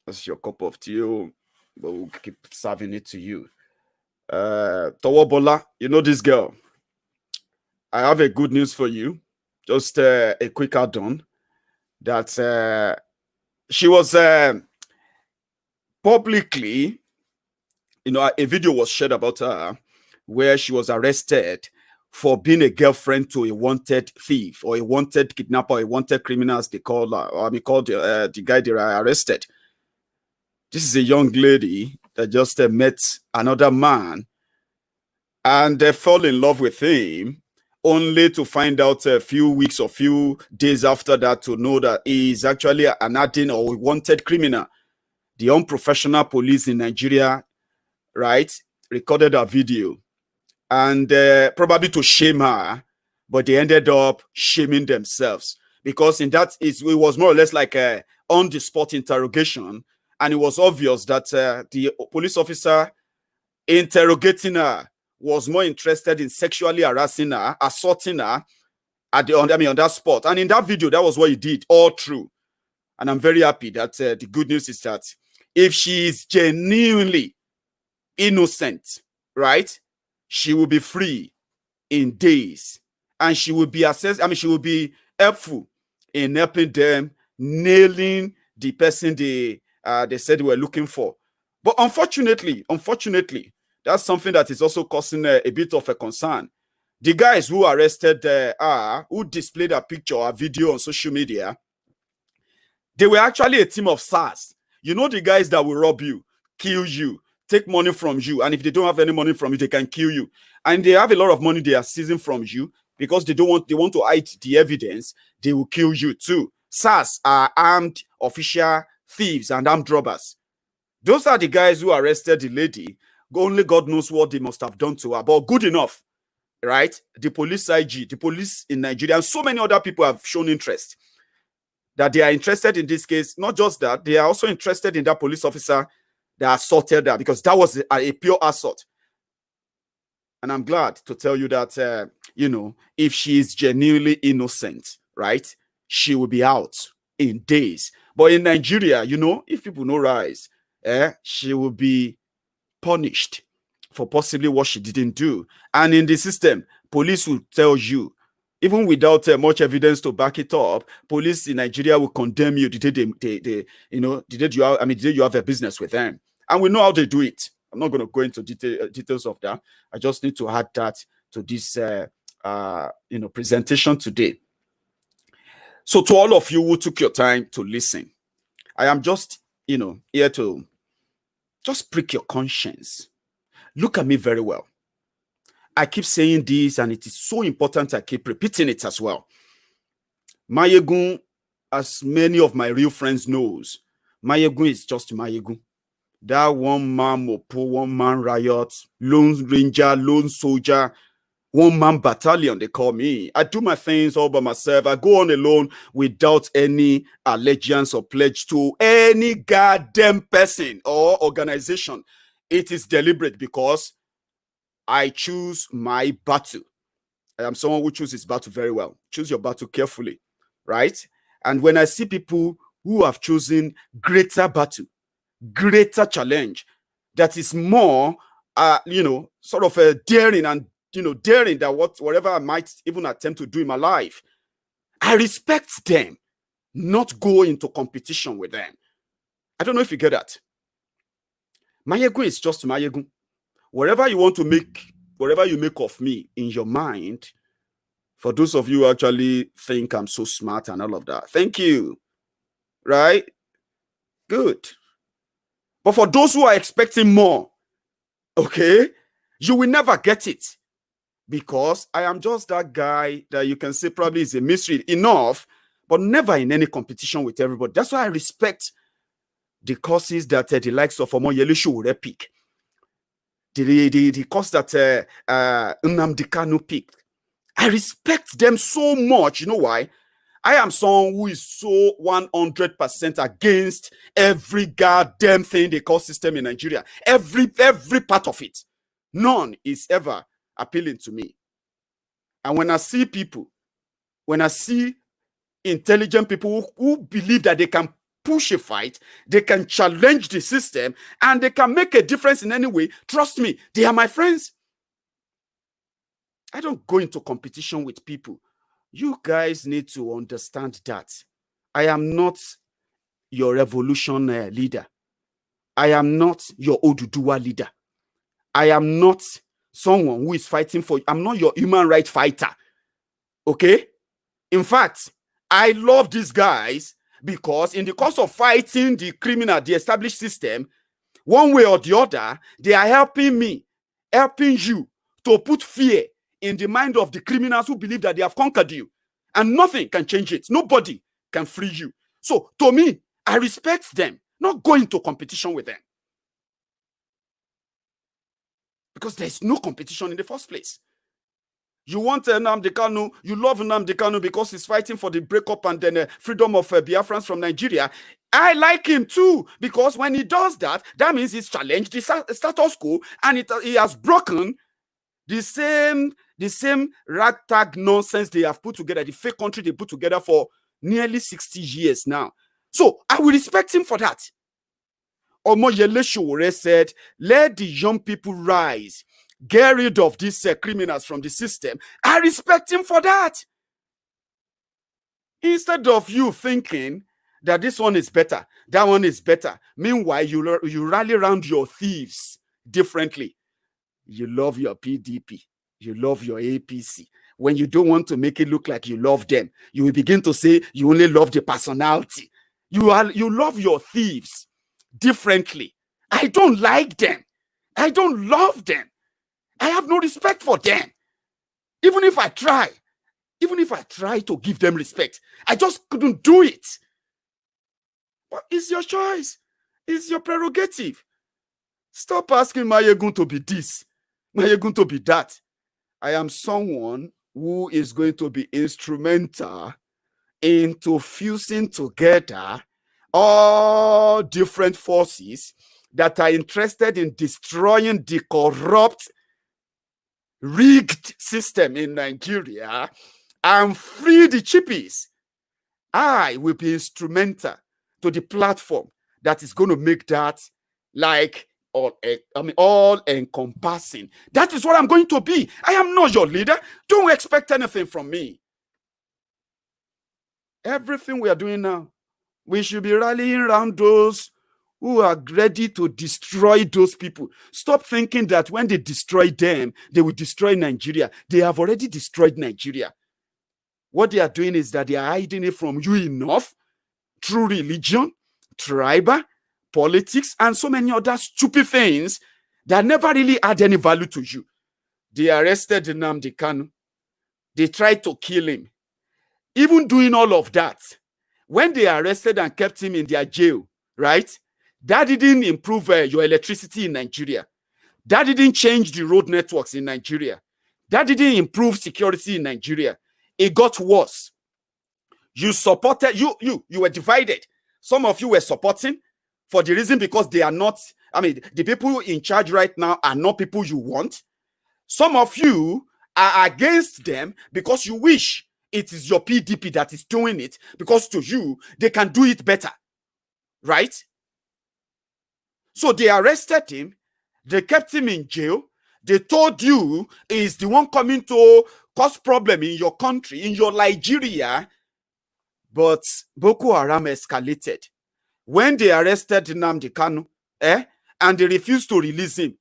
That's your cup of tea, but we'll keep serving it to you. Towobola, you know this girl. I have a good news for you. Just a quick add-on that she was publicly, you know, a video was shared about her where she was arrested for being a girlfriend to a wanted thief or a wanted kidnapper or a wanted criminal, as they call her, or called the guy they were arrested. This is a young lady that just met another man and fell in love with him, only to find out a few weeks or few days after that to know that he is actually an hardened or wanted criminal. The unprofessional police in Nigeria, right, recorded a video and probably to shame her, but they ended up shaming themselves because in that it was more or less like a on-the-spot interrogation, and it was obvious that the police officer interrogating her was more interested in sexually harassing her, assaulting her on that spot. And in that video, that was what he did, all true. And I'm very happy that the good news is that if she is genuinely innocent, right, she will be free in days. And she will be she will be helpful in helping them nailing the person they said they were looking for. But unfortunately, that's something that is also causing a bit of a concern. The guys who arrested who displayed a picture or a video on social media, they were actually a team of SARS. You know, the guys that will rob you, kill you, take money from you, and if they don't have any money from you, they can kill you. And they have a lot of money they are seizing from you because they want to hide the evidence. They will kill you too. SARS are armed official thieves and armed robbers. Those are the guys who arrested the lady. Only God knows what they must have done to her, but good enough, right? The police IG, the police in Nigeria, and so many other people have shown interest. That they are interested in this case. Not just that, they are also interested in that police officer that assaulted her, because that was a pure assault. And I'm glad to tell you that, if she is genuinely innocent, right, she will be out in days. But in Nigeria, if people no rise, she will be punished for possibly what she didn't do. And in the system, police will tell you, even without much evidence to back it up, police in Nigeria will condemn you the day you have a business with them. And we know how they do it. I'm not going to go into details of that. I just need to add that to this presentation today. So to all of you who took your time to listen, I am just here to just prick your conscience. Look at me very well. I keep saying this, and it is so important I keep repeating it as well. Mayegun, as many of my real friends knows, Mayegun is just Mayegun. That one man mopo, one man riot, lone ranger, lone soldier, one man battalion, they call me. I do my things all by myself. I go on alone without any allegiance or pledge to any goddamn person or organization. It is deliberate because I choose my battle. I am someone who chooses battle very well. Choose your battle carefully, right? And when I see people who have chosen greater battle, greater challenge, that is more, sort of a daring and, daring than whatever I might even attempt to do in my life, I respect them, not go into competition with them. I don't know if you get that. Mayegun is just Mayegun. Whatever you want to make, whatever you make of me in your mind, for those of you who actually think I'm so smart and all of that, thank you. Right? Good. But for those who are expecting more, okay, you will never get it. Because I am just that guy that you can say probably is a mystery enough, but never in any competition with everybody. That's why I respect the courses that the likes of Omoyele Sowore pick. The course that Nnamdi Kanu picked. I respect them so much. You know why? I am someone who is so 100% against every goddamn thing they call system in Nigeria. Every part of it. None is ever appealing to me. And when I see people, when I see intelligent people who believe that they can push a fight, they can challenge the system, and they can make a difference in any way, trust me, they are my friends. I don't go into competition with people. You guys need to understand that I am not your revolution leader. I am not your Oduduwa leader. I am not someone who is fighting for you. I'm not your human rights fighter. Okay? In fact, I love these guys because in the course of fighting the criminal, the established system, one way or the other, they are helping me, helping you to put fear in the mind of the criminals who believe that they have conquered you. And nothing can change it. Nobody can free you. So, to me, I respect them, not go into competition with them. Because there's no competition in the first place. You want Nnamdi Kanu, you love Nnamdi Kanu because he's fighting for the breakup and then freedom of Biafrans from Nigeria. I like him too, because when he does that, that means he's challenged the status quo and he has broken the same ragtag nonsense they have put together, the fake country they put together for nearly 60 years now. So I will respect him for that. Omoyele Sowore said, let the young people rise. Get rid of these criminals from the system. I respect him for that. Instead of you thinking that this one is better, that one is better. Meanwhile, you rally around your thieves differently. You love your PDP. you love your APC. When you don't want to make it look like you love them, you will begin to say you only love the personality. You love your thieves differently. I don't like them. I don't love them. I have no respect for them. Even if I try to give them respect, I just couldn't do it. But it's your choice. It's your prerogative. Stop asking, am I going to be this? Am I going to be that? I am someone who is going to be instrumental into fusing together all different forces that are interested in destroying the corrupt, rigged system in Nigeria and free the chippies. I will be instrumental to the platform that is going to make that like all encompassing. That is what I'm going to be. I am not your leader. Don't expect anything from me. Everything we are doing now, we should be rallying around those who are ready to destroy those people. Stop thinking that when they destroy them, they will destroy Nigeria. They have already destroyed Nigeria. What they are doing is that they are hiding it from you enough through religion, tribal, politics, and so many other stupid things that never really add any value to you. They arrested Nnamdi Kanu. They tried to kill him. Even doing all of that, when they arrested and kept him in their jail, right? That didn't improve your electricity in Nigeria. That didn't change the road networks in Nigeria. That didn't improve security in Nigeria. It got worse. You supported, you were divided. Some of you were supporting for the reason because they are not, the people in charge right now are not people you want. Some of you are against them because you wish it is your PDP that is doing it, because to you, they can do it better. Right? So they arrested him. They kept him in jail. They told you he is the one coming to cause problem in your country, in your Nigeria. But Boko Haram escalated. When they arrested Nnamdi Kanu, and they refused to release him,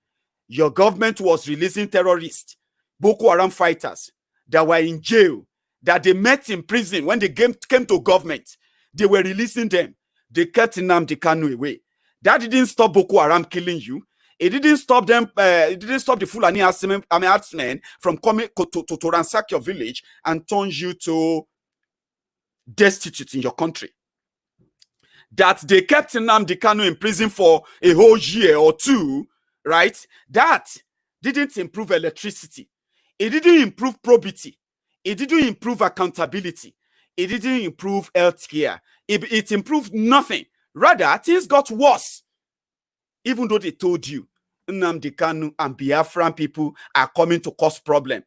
your government was releasing terrorists, Boko Haram fighters that were in jail, that they met in prison. When they came to government, they were releasing them. They kept Nnamdi Kanu away. That didn't stop Boko Haram killing you. It didn't stop them. It didn't stop the Fulani herdsmen from coming to ransack your village and turn you to destitute in your country. That they kept Nnamdi Kanu in prison for a whole year or two, right? That didn't improve electricity. It didn't improve probity. It didn't improve accountability. It didn't improve healthcare. It improved nothing. Rather, things got worse. Even though they told you Nnamdi Kanu and Biafran people are coming to cause problem,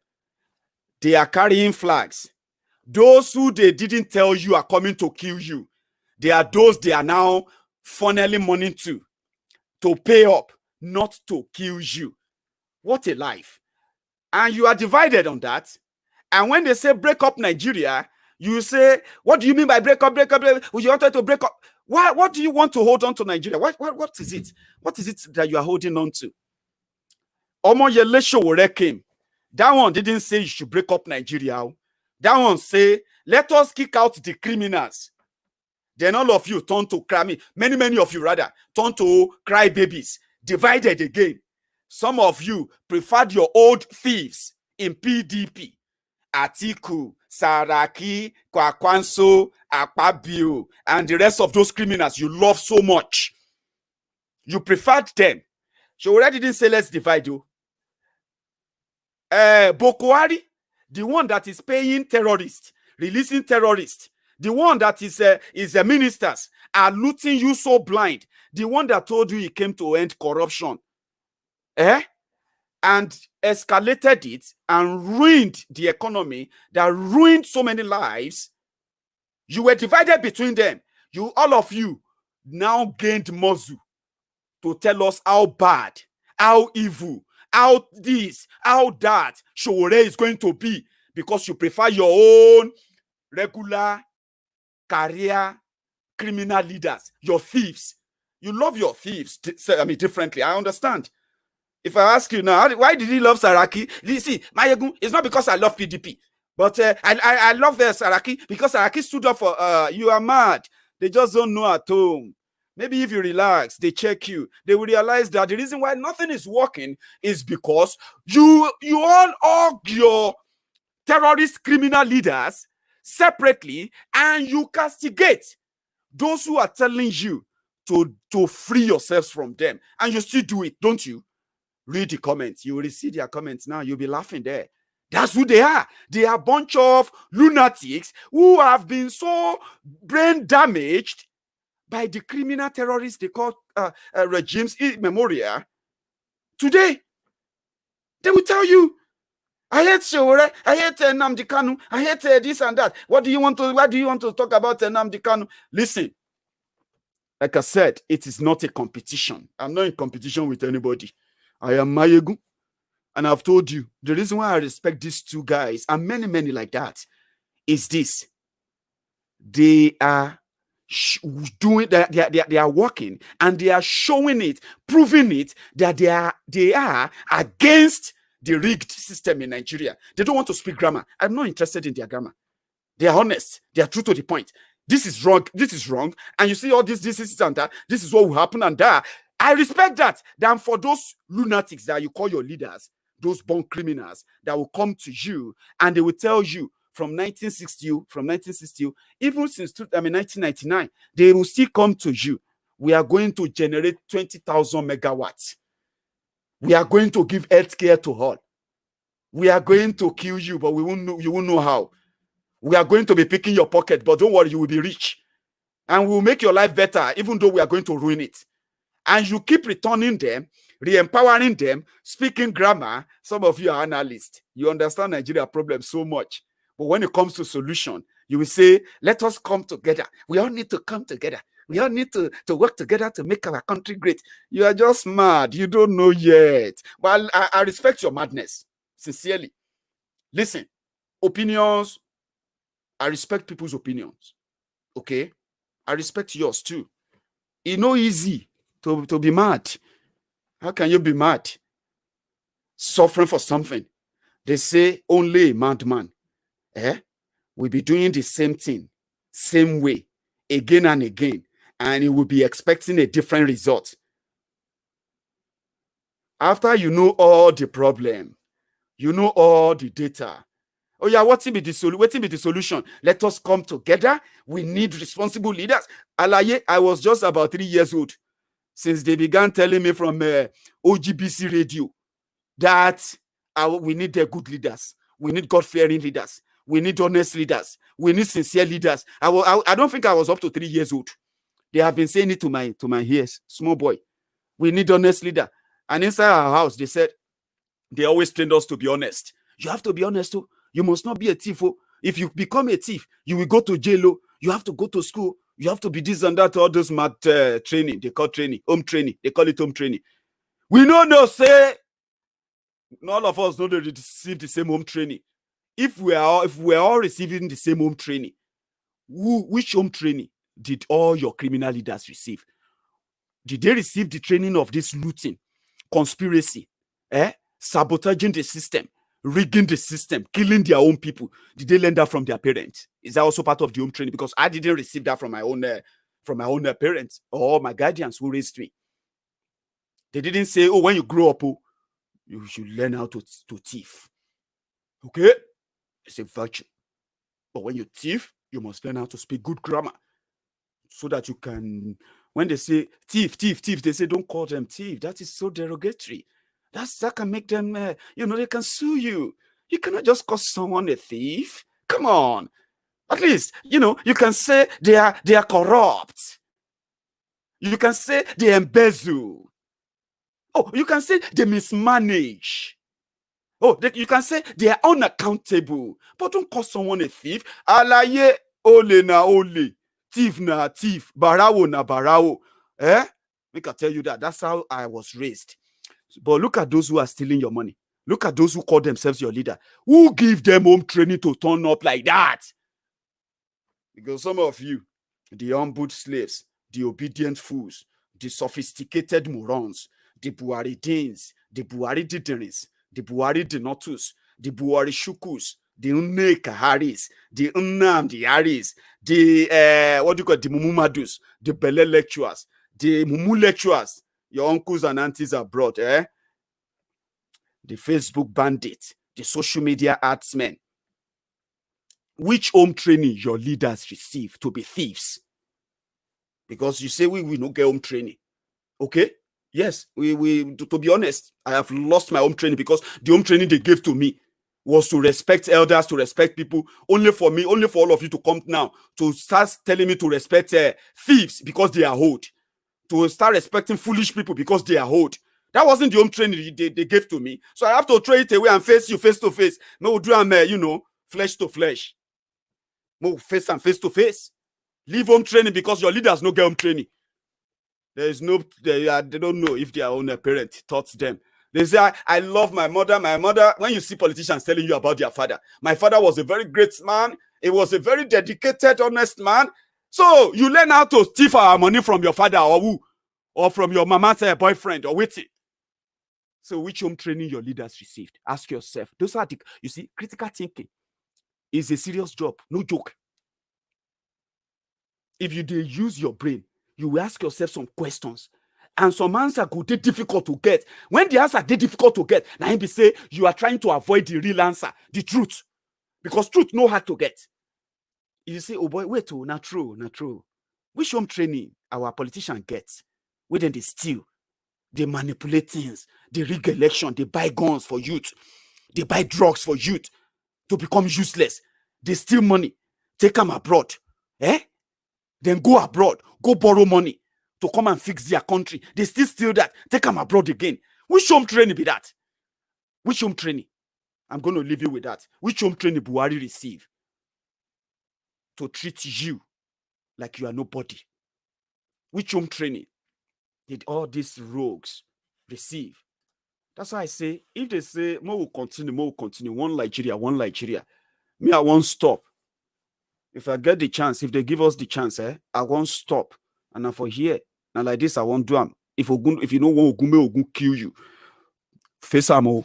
they are carrying flags. Those who they didn't tell you are coming to kill you, they are those they are now funneling money to pay up, not to kill you. What a life. And you are divided on that. And when they say break up Nigeria, you say, what do you mean by break up? You wanted to break up. What do you want to hold on to Nigeria? What is it? What is it that you are holding on to? Omoyele Sowore came. That one didn't say you should break up Nigeria. That one say, let us kick out the criminals. Then all of you turn to cry. Many of you rather turn to cry babies. Divided again. Some of you preferred your old thieves in PDP. Atiku, Saraki, Kwakwanso, Akpabio, and the rest of those criminals you love so much. You preferred them. She already didn't say let's divide you. Buhari, the one that is paying terrorists, releasing terrorists, the one that is ministers are looting you so blind. The one that told you he came to end corruption. And escalated it and ruined the economy, that ruined so many lives. You were divided between them. All of you now gained muscle to tell us how bad, how evil, how this, how that Sowore is going to be, because you prefer your own regular career criminal leaders, your thieves. You love your thieves, differently. I understand. If I ask you now, why did he love Saraki? You see, Mayegun, it's not because I love PDP, but I love Saraki because Saraki stood up for, you are mad. They just don't know at home. Maybe if you relax, they check you, they will realize that the reason why nothing is working is because you all hug your terrorist criminal leaders separately and you castigate those who are telling you to free yourselves from them, and you still do it, don't you? Read the comments. You will see their comments now. You'll be laughing there. That's who they are. They are a bunch of lunatics who have been so brain damaged by the criminal terrorists they call regimes in memoria. Today, they will tell you, I hate Shewore, I hate Nnamdi Kanu, I hate this and that. Why do you want to talk about Nnamdi Kanu? Listen, like I said, it is not a competition. I'm not in competition with anybody. I am Mayegun. And I've told you, the reason why I respect these two guys, and many, many like that, is this. They are doing that, they are working, and they are showing it, proving it, that they are against the rigged system in Nigeria. They don't want to speak grammar. I'm not interested in their grammar. They are honest. They are true to the point. This is wrong. This is wrong. And you see all this and that. This is what will happen and that. I respect that. Than for those lunatics that you call your leaders, those born criminals that will come to you and they will tell you from 1960, even since 1999, they will still come to you. We are going to generate 20,000 megawatts. We are going to give healthcare to all. We are going to kill you, but you won't know how. We are going to be picking your pocket, but don't worry, you will be rich. And we will make your life better, even though we are going to ruin it. And you keep returning them, re-empowering them, speaking grammar. Some of you are analysts. You understand Nigeria problem so much. But when it comes to solution, you will say, let us come together. We all need to come together. We all need to work together to make our country great. You are just mad. You don't know yet. But I respect your madness, sincerely. Listen, opinions, I respect people's opinions. Okay? I respect yours too. It's not easy to be mad. How can you be mad? Suffering for something. They say only a madman will be doing the same thing, same way, again and again, and he will be expecting a different result. After you know all the problem, you know all the data. Oh yeah, what will be the solution? Let us come together. We need responsible leaders. Alaye, I was just about 3 years old since they began telling me from OGBC radio that we need good leaders. We need God-fearing leaders. We need honest leaders. We need sincere leaders. I don't think I was up to 3 years old. They have been saying it to my ears. Small boy. We need honest leader. And inside our house, they said, they always trained us to be honest. You have to be honest too. You must not be a thief. If you become a thief, you will go to jail. You have to go to school. You have to be this and that, all those mad training. They call training, home training. They call it home training. We know, say, none of us know they receive the same home training. If we are all receiving the same home training, which home training did all your criminal leaders receive? Did they receive the training of this looting, conspiracy, sabotaging the system, rigging the system, killing their own people? Did they learn that from their parents? Is that also part of the home training? Because I didn't receive that from my own parents or my guardians who raised me. They didn't say, oh, when you grow up, you should learn how to thief. Okay? It's a virtue. But when you thief, you must learn how to speak good grammar so that you can, when they say thief, they say don't call them thief. That is so derogatory. That can make them, they can sue you. You cannot just call someone a thief. Come on. At least, you can say they are corrupt. You can say they embezzle. Oh, you can say they mismanage. Oh, you can say they are unaccountable. But don't call someone a thief. Alaye, ole na ole. Thief na thief. Barawo na barawo. Make I tell you that. That's how I was raised. But look at those who are stealing your money. Look at those who call themselves your leader. Who give them home training to turn up like that? Because some of you, the humbled slaves, the obedient fools, the sophisticated morons, the Buhari Danes, the Buhari Diderins, the Buhari Denotus, the Buhari Shukus, the Nneka Harris, the Nnamdi Harris, the the Mumumadus, the Bele lecturers, the Mumu lecturers, your uncles and aunties abroad, the Facebook bandits, the social media artsmen. Which home training your leaders receive to be thieves? Because you say we don't get home training. Okay? Yes, we to be honest, I have lost my home training because the home training they gave to me was to respect elders, to respect people. Only for me, only for all of you to come now to start telling me to respect thieves because they are old. To start respecting foolish people because they are old. That wasn't the home training they gave to me. So I have to throw it away and face you face to face. No, do flesh to flesh. No, face and face to face. Leave home training because your leaders no get home training. There is no, they don't know if their own parent taught them. They say, I love my mother. My mother, when you see politicians telling you about their father, my father was a very great man. He was a very dedicated, honest man. So you learn how to steal our money from your father or who? Or from your mama's boyfriend or waiting. So which home training your leaders received? Ask yourself. Those are you see, critical thinking is a serious job, no joke. If you use your brain, you will ask yourself some questions. And some answer could be difficult to get. When the answer is difficult to get, now be say you are trying to avoid the real answer, the truth. Because truth no hard to get. If you say, oh boy, wait, not true. Which home training our politician gets? Where then they steal, they manipulate things, they rig election, they buy guns for youth, they buy drugs for youth to become useless. They steal money, take them abroad. Then go abroad, go borrow money to come and fix their country. They still steal that, take them abroad again. Which home training be that? Which home training? I'm going to leave you with that. Which home training Buhari receive to treat you like you are nobody? Which home training did all these rogues receive? That's why I say, if they say, more will continue, one Nigeria, me, I won't stop. If I get the chance, if they give us the chance, I won't stop. And now for here, now like this, I won't do them. If you know one Ogun kill you, face am o.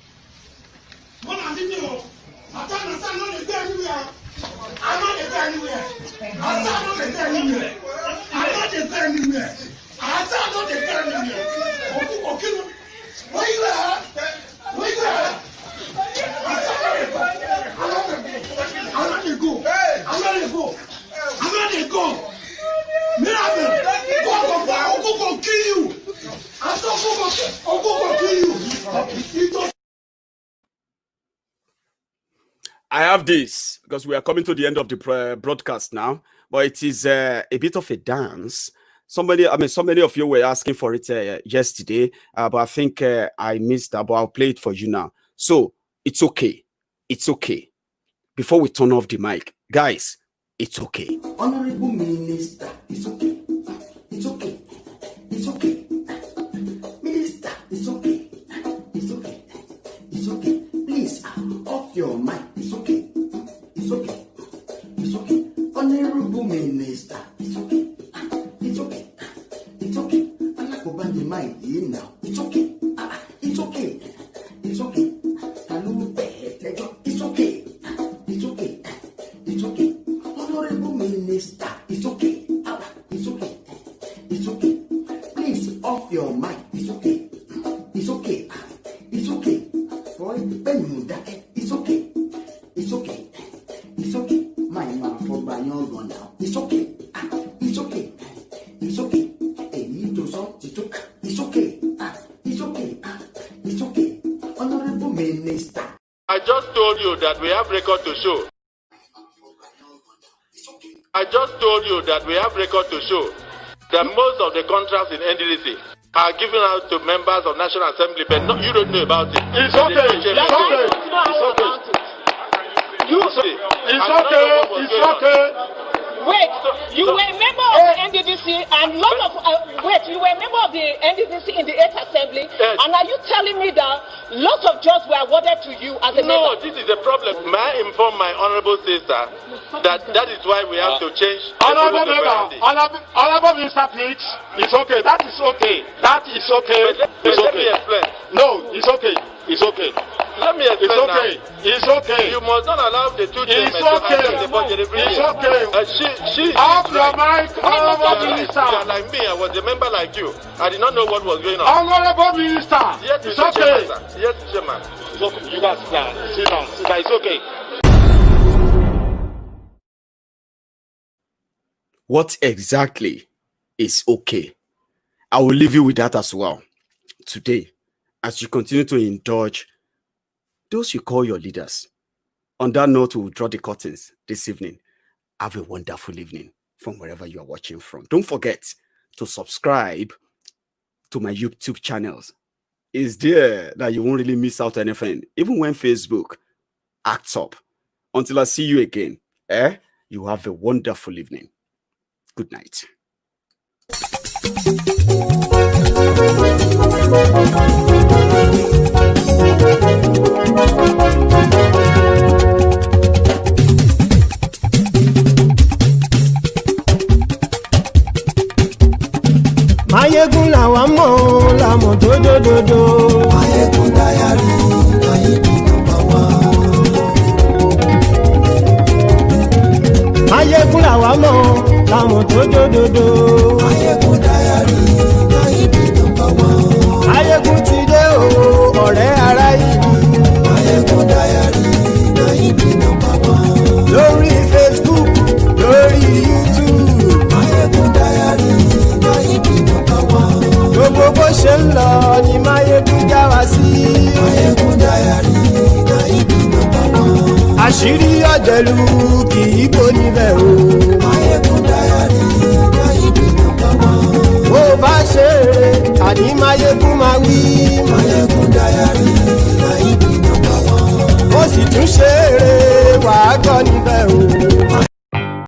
I have this because we are coming to the end of the broadcast now, but it is a bit of a dance. So many of you were asking for it yesterday, but I think I missed that, but I'll play it for you now. So it's okay. It's okay. Before we turn off the mic, guys, it's okay. Honorable Minister, it's okay. It's okay. It's okay. Minister, it's okay. It's okay. It's okay. Please, off your mic. It's okay. It's okay. It's okay. Honorable Minister, it's okay. It's okay. It's okay. I'm not going to mic here now. It's okay. It's okay. It's okay. It's okay. It's okay. It's okay. Honorable Minister, it's okay. It's okay. It's okay. Please off your mic. It's okay. It's okay. It's okay. Boy, it's okay. It's okay. It's okay. My mouth for by your gun now. It's okay. It's okay. It's okay. It's okay. It's okay. It's okay. Honorable Minister. I just told you that we have record to show. I just told you that we have record to show that most of the contracts in NDDC are given out to members of National Assembly, but you don't know about it. It's okay. It's okay. It's okay. It's okay. Wait, you were a member of the NDDC and lot of you were a member of the NDDC in the 8th Assembly, and are you telling me that lots of jobs were awarded to you as a member? No, this is a problem. May I inform my honorable sister That is why we have to change. Honorable Minister, please. It's okay. That is okay. That is okay. It's Let okay. me explain. No, it's okay. It's okay. Let me explain. It's okay. Now. It's okay. You must not allow the two It's to okay. accept the budget every It's year. okay. She Off is your right. mic, Honorable Minister. You are like me. I was a member like you. I did not know what was going on. Honorable Minister. Yes, It's okay. Yes, Chairman. It's okay. You guys sit down. Sit down. Sit down. It's okay. What exactly is okay? I will leave you with that as well. Today, as you continue to indulge those you call your leaders. On that note, we will draw the curtains this evening. Have a wonderful evening from wherever you are watching from. Don't forget to subscribe to my YouTube channels. It's there that you won't really miss out anything. Even when Facebook acts up. Until I see you again, you have a wonderful evening. Good night. Mayegun làwa mọ̀ làmọ̀ dódódódó. Mayegun dayari Nayibi #1. Mayegun làwa mọ̀ làmọ̀ dódódódó. Mayegun dayari Nayibi #1. Mayegun ti dé o ọ̀rẹ́ ara ìlú. Mayegun dayari Nayibi #1. Lórí Facebook, lórí YouTube. Mayegun dayari Nayibi #1. Gbogbo bó ṣe ń lọ ni Mayegun já wa sí. Mayegun dayari Nayibi #1. Àṣírí ọ̀jẹ̀lú kì í bò níbẹ̀ o. Mayegun dayari Nayibi #1. Bó bá ṣe eré àní Mayegun máa wí. Mayegun dayari Nayibi #1. Ó sì tún ṣe eré wàá gbọ́ níbẹ̀ o.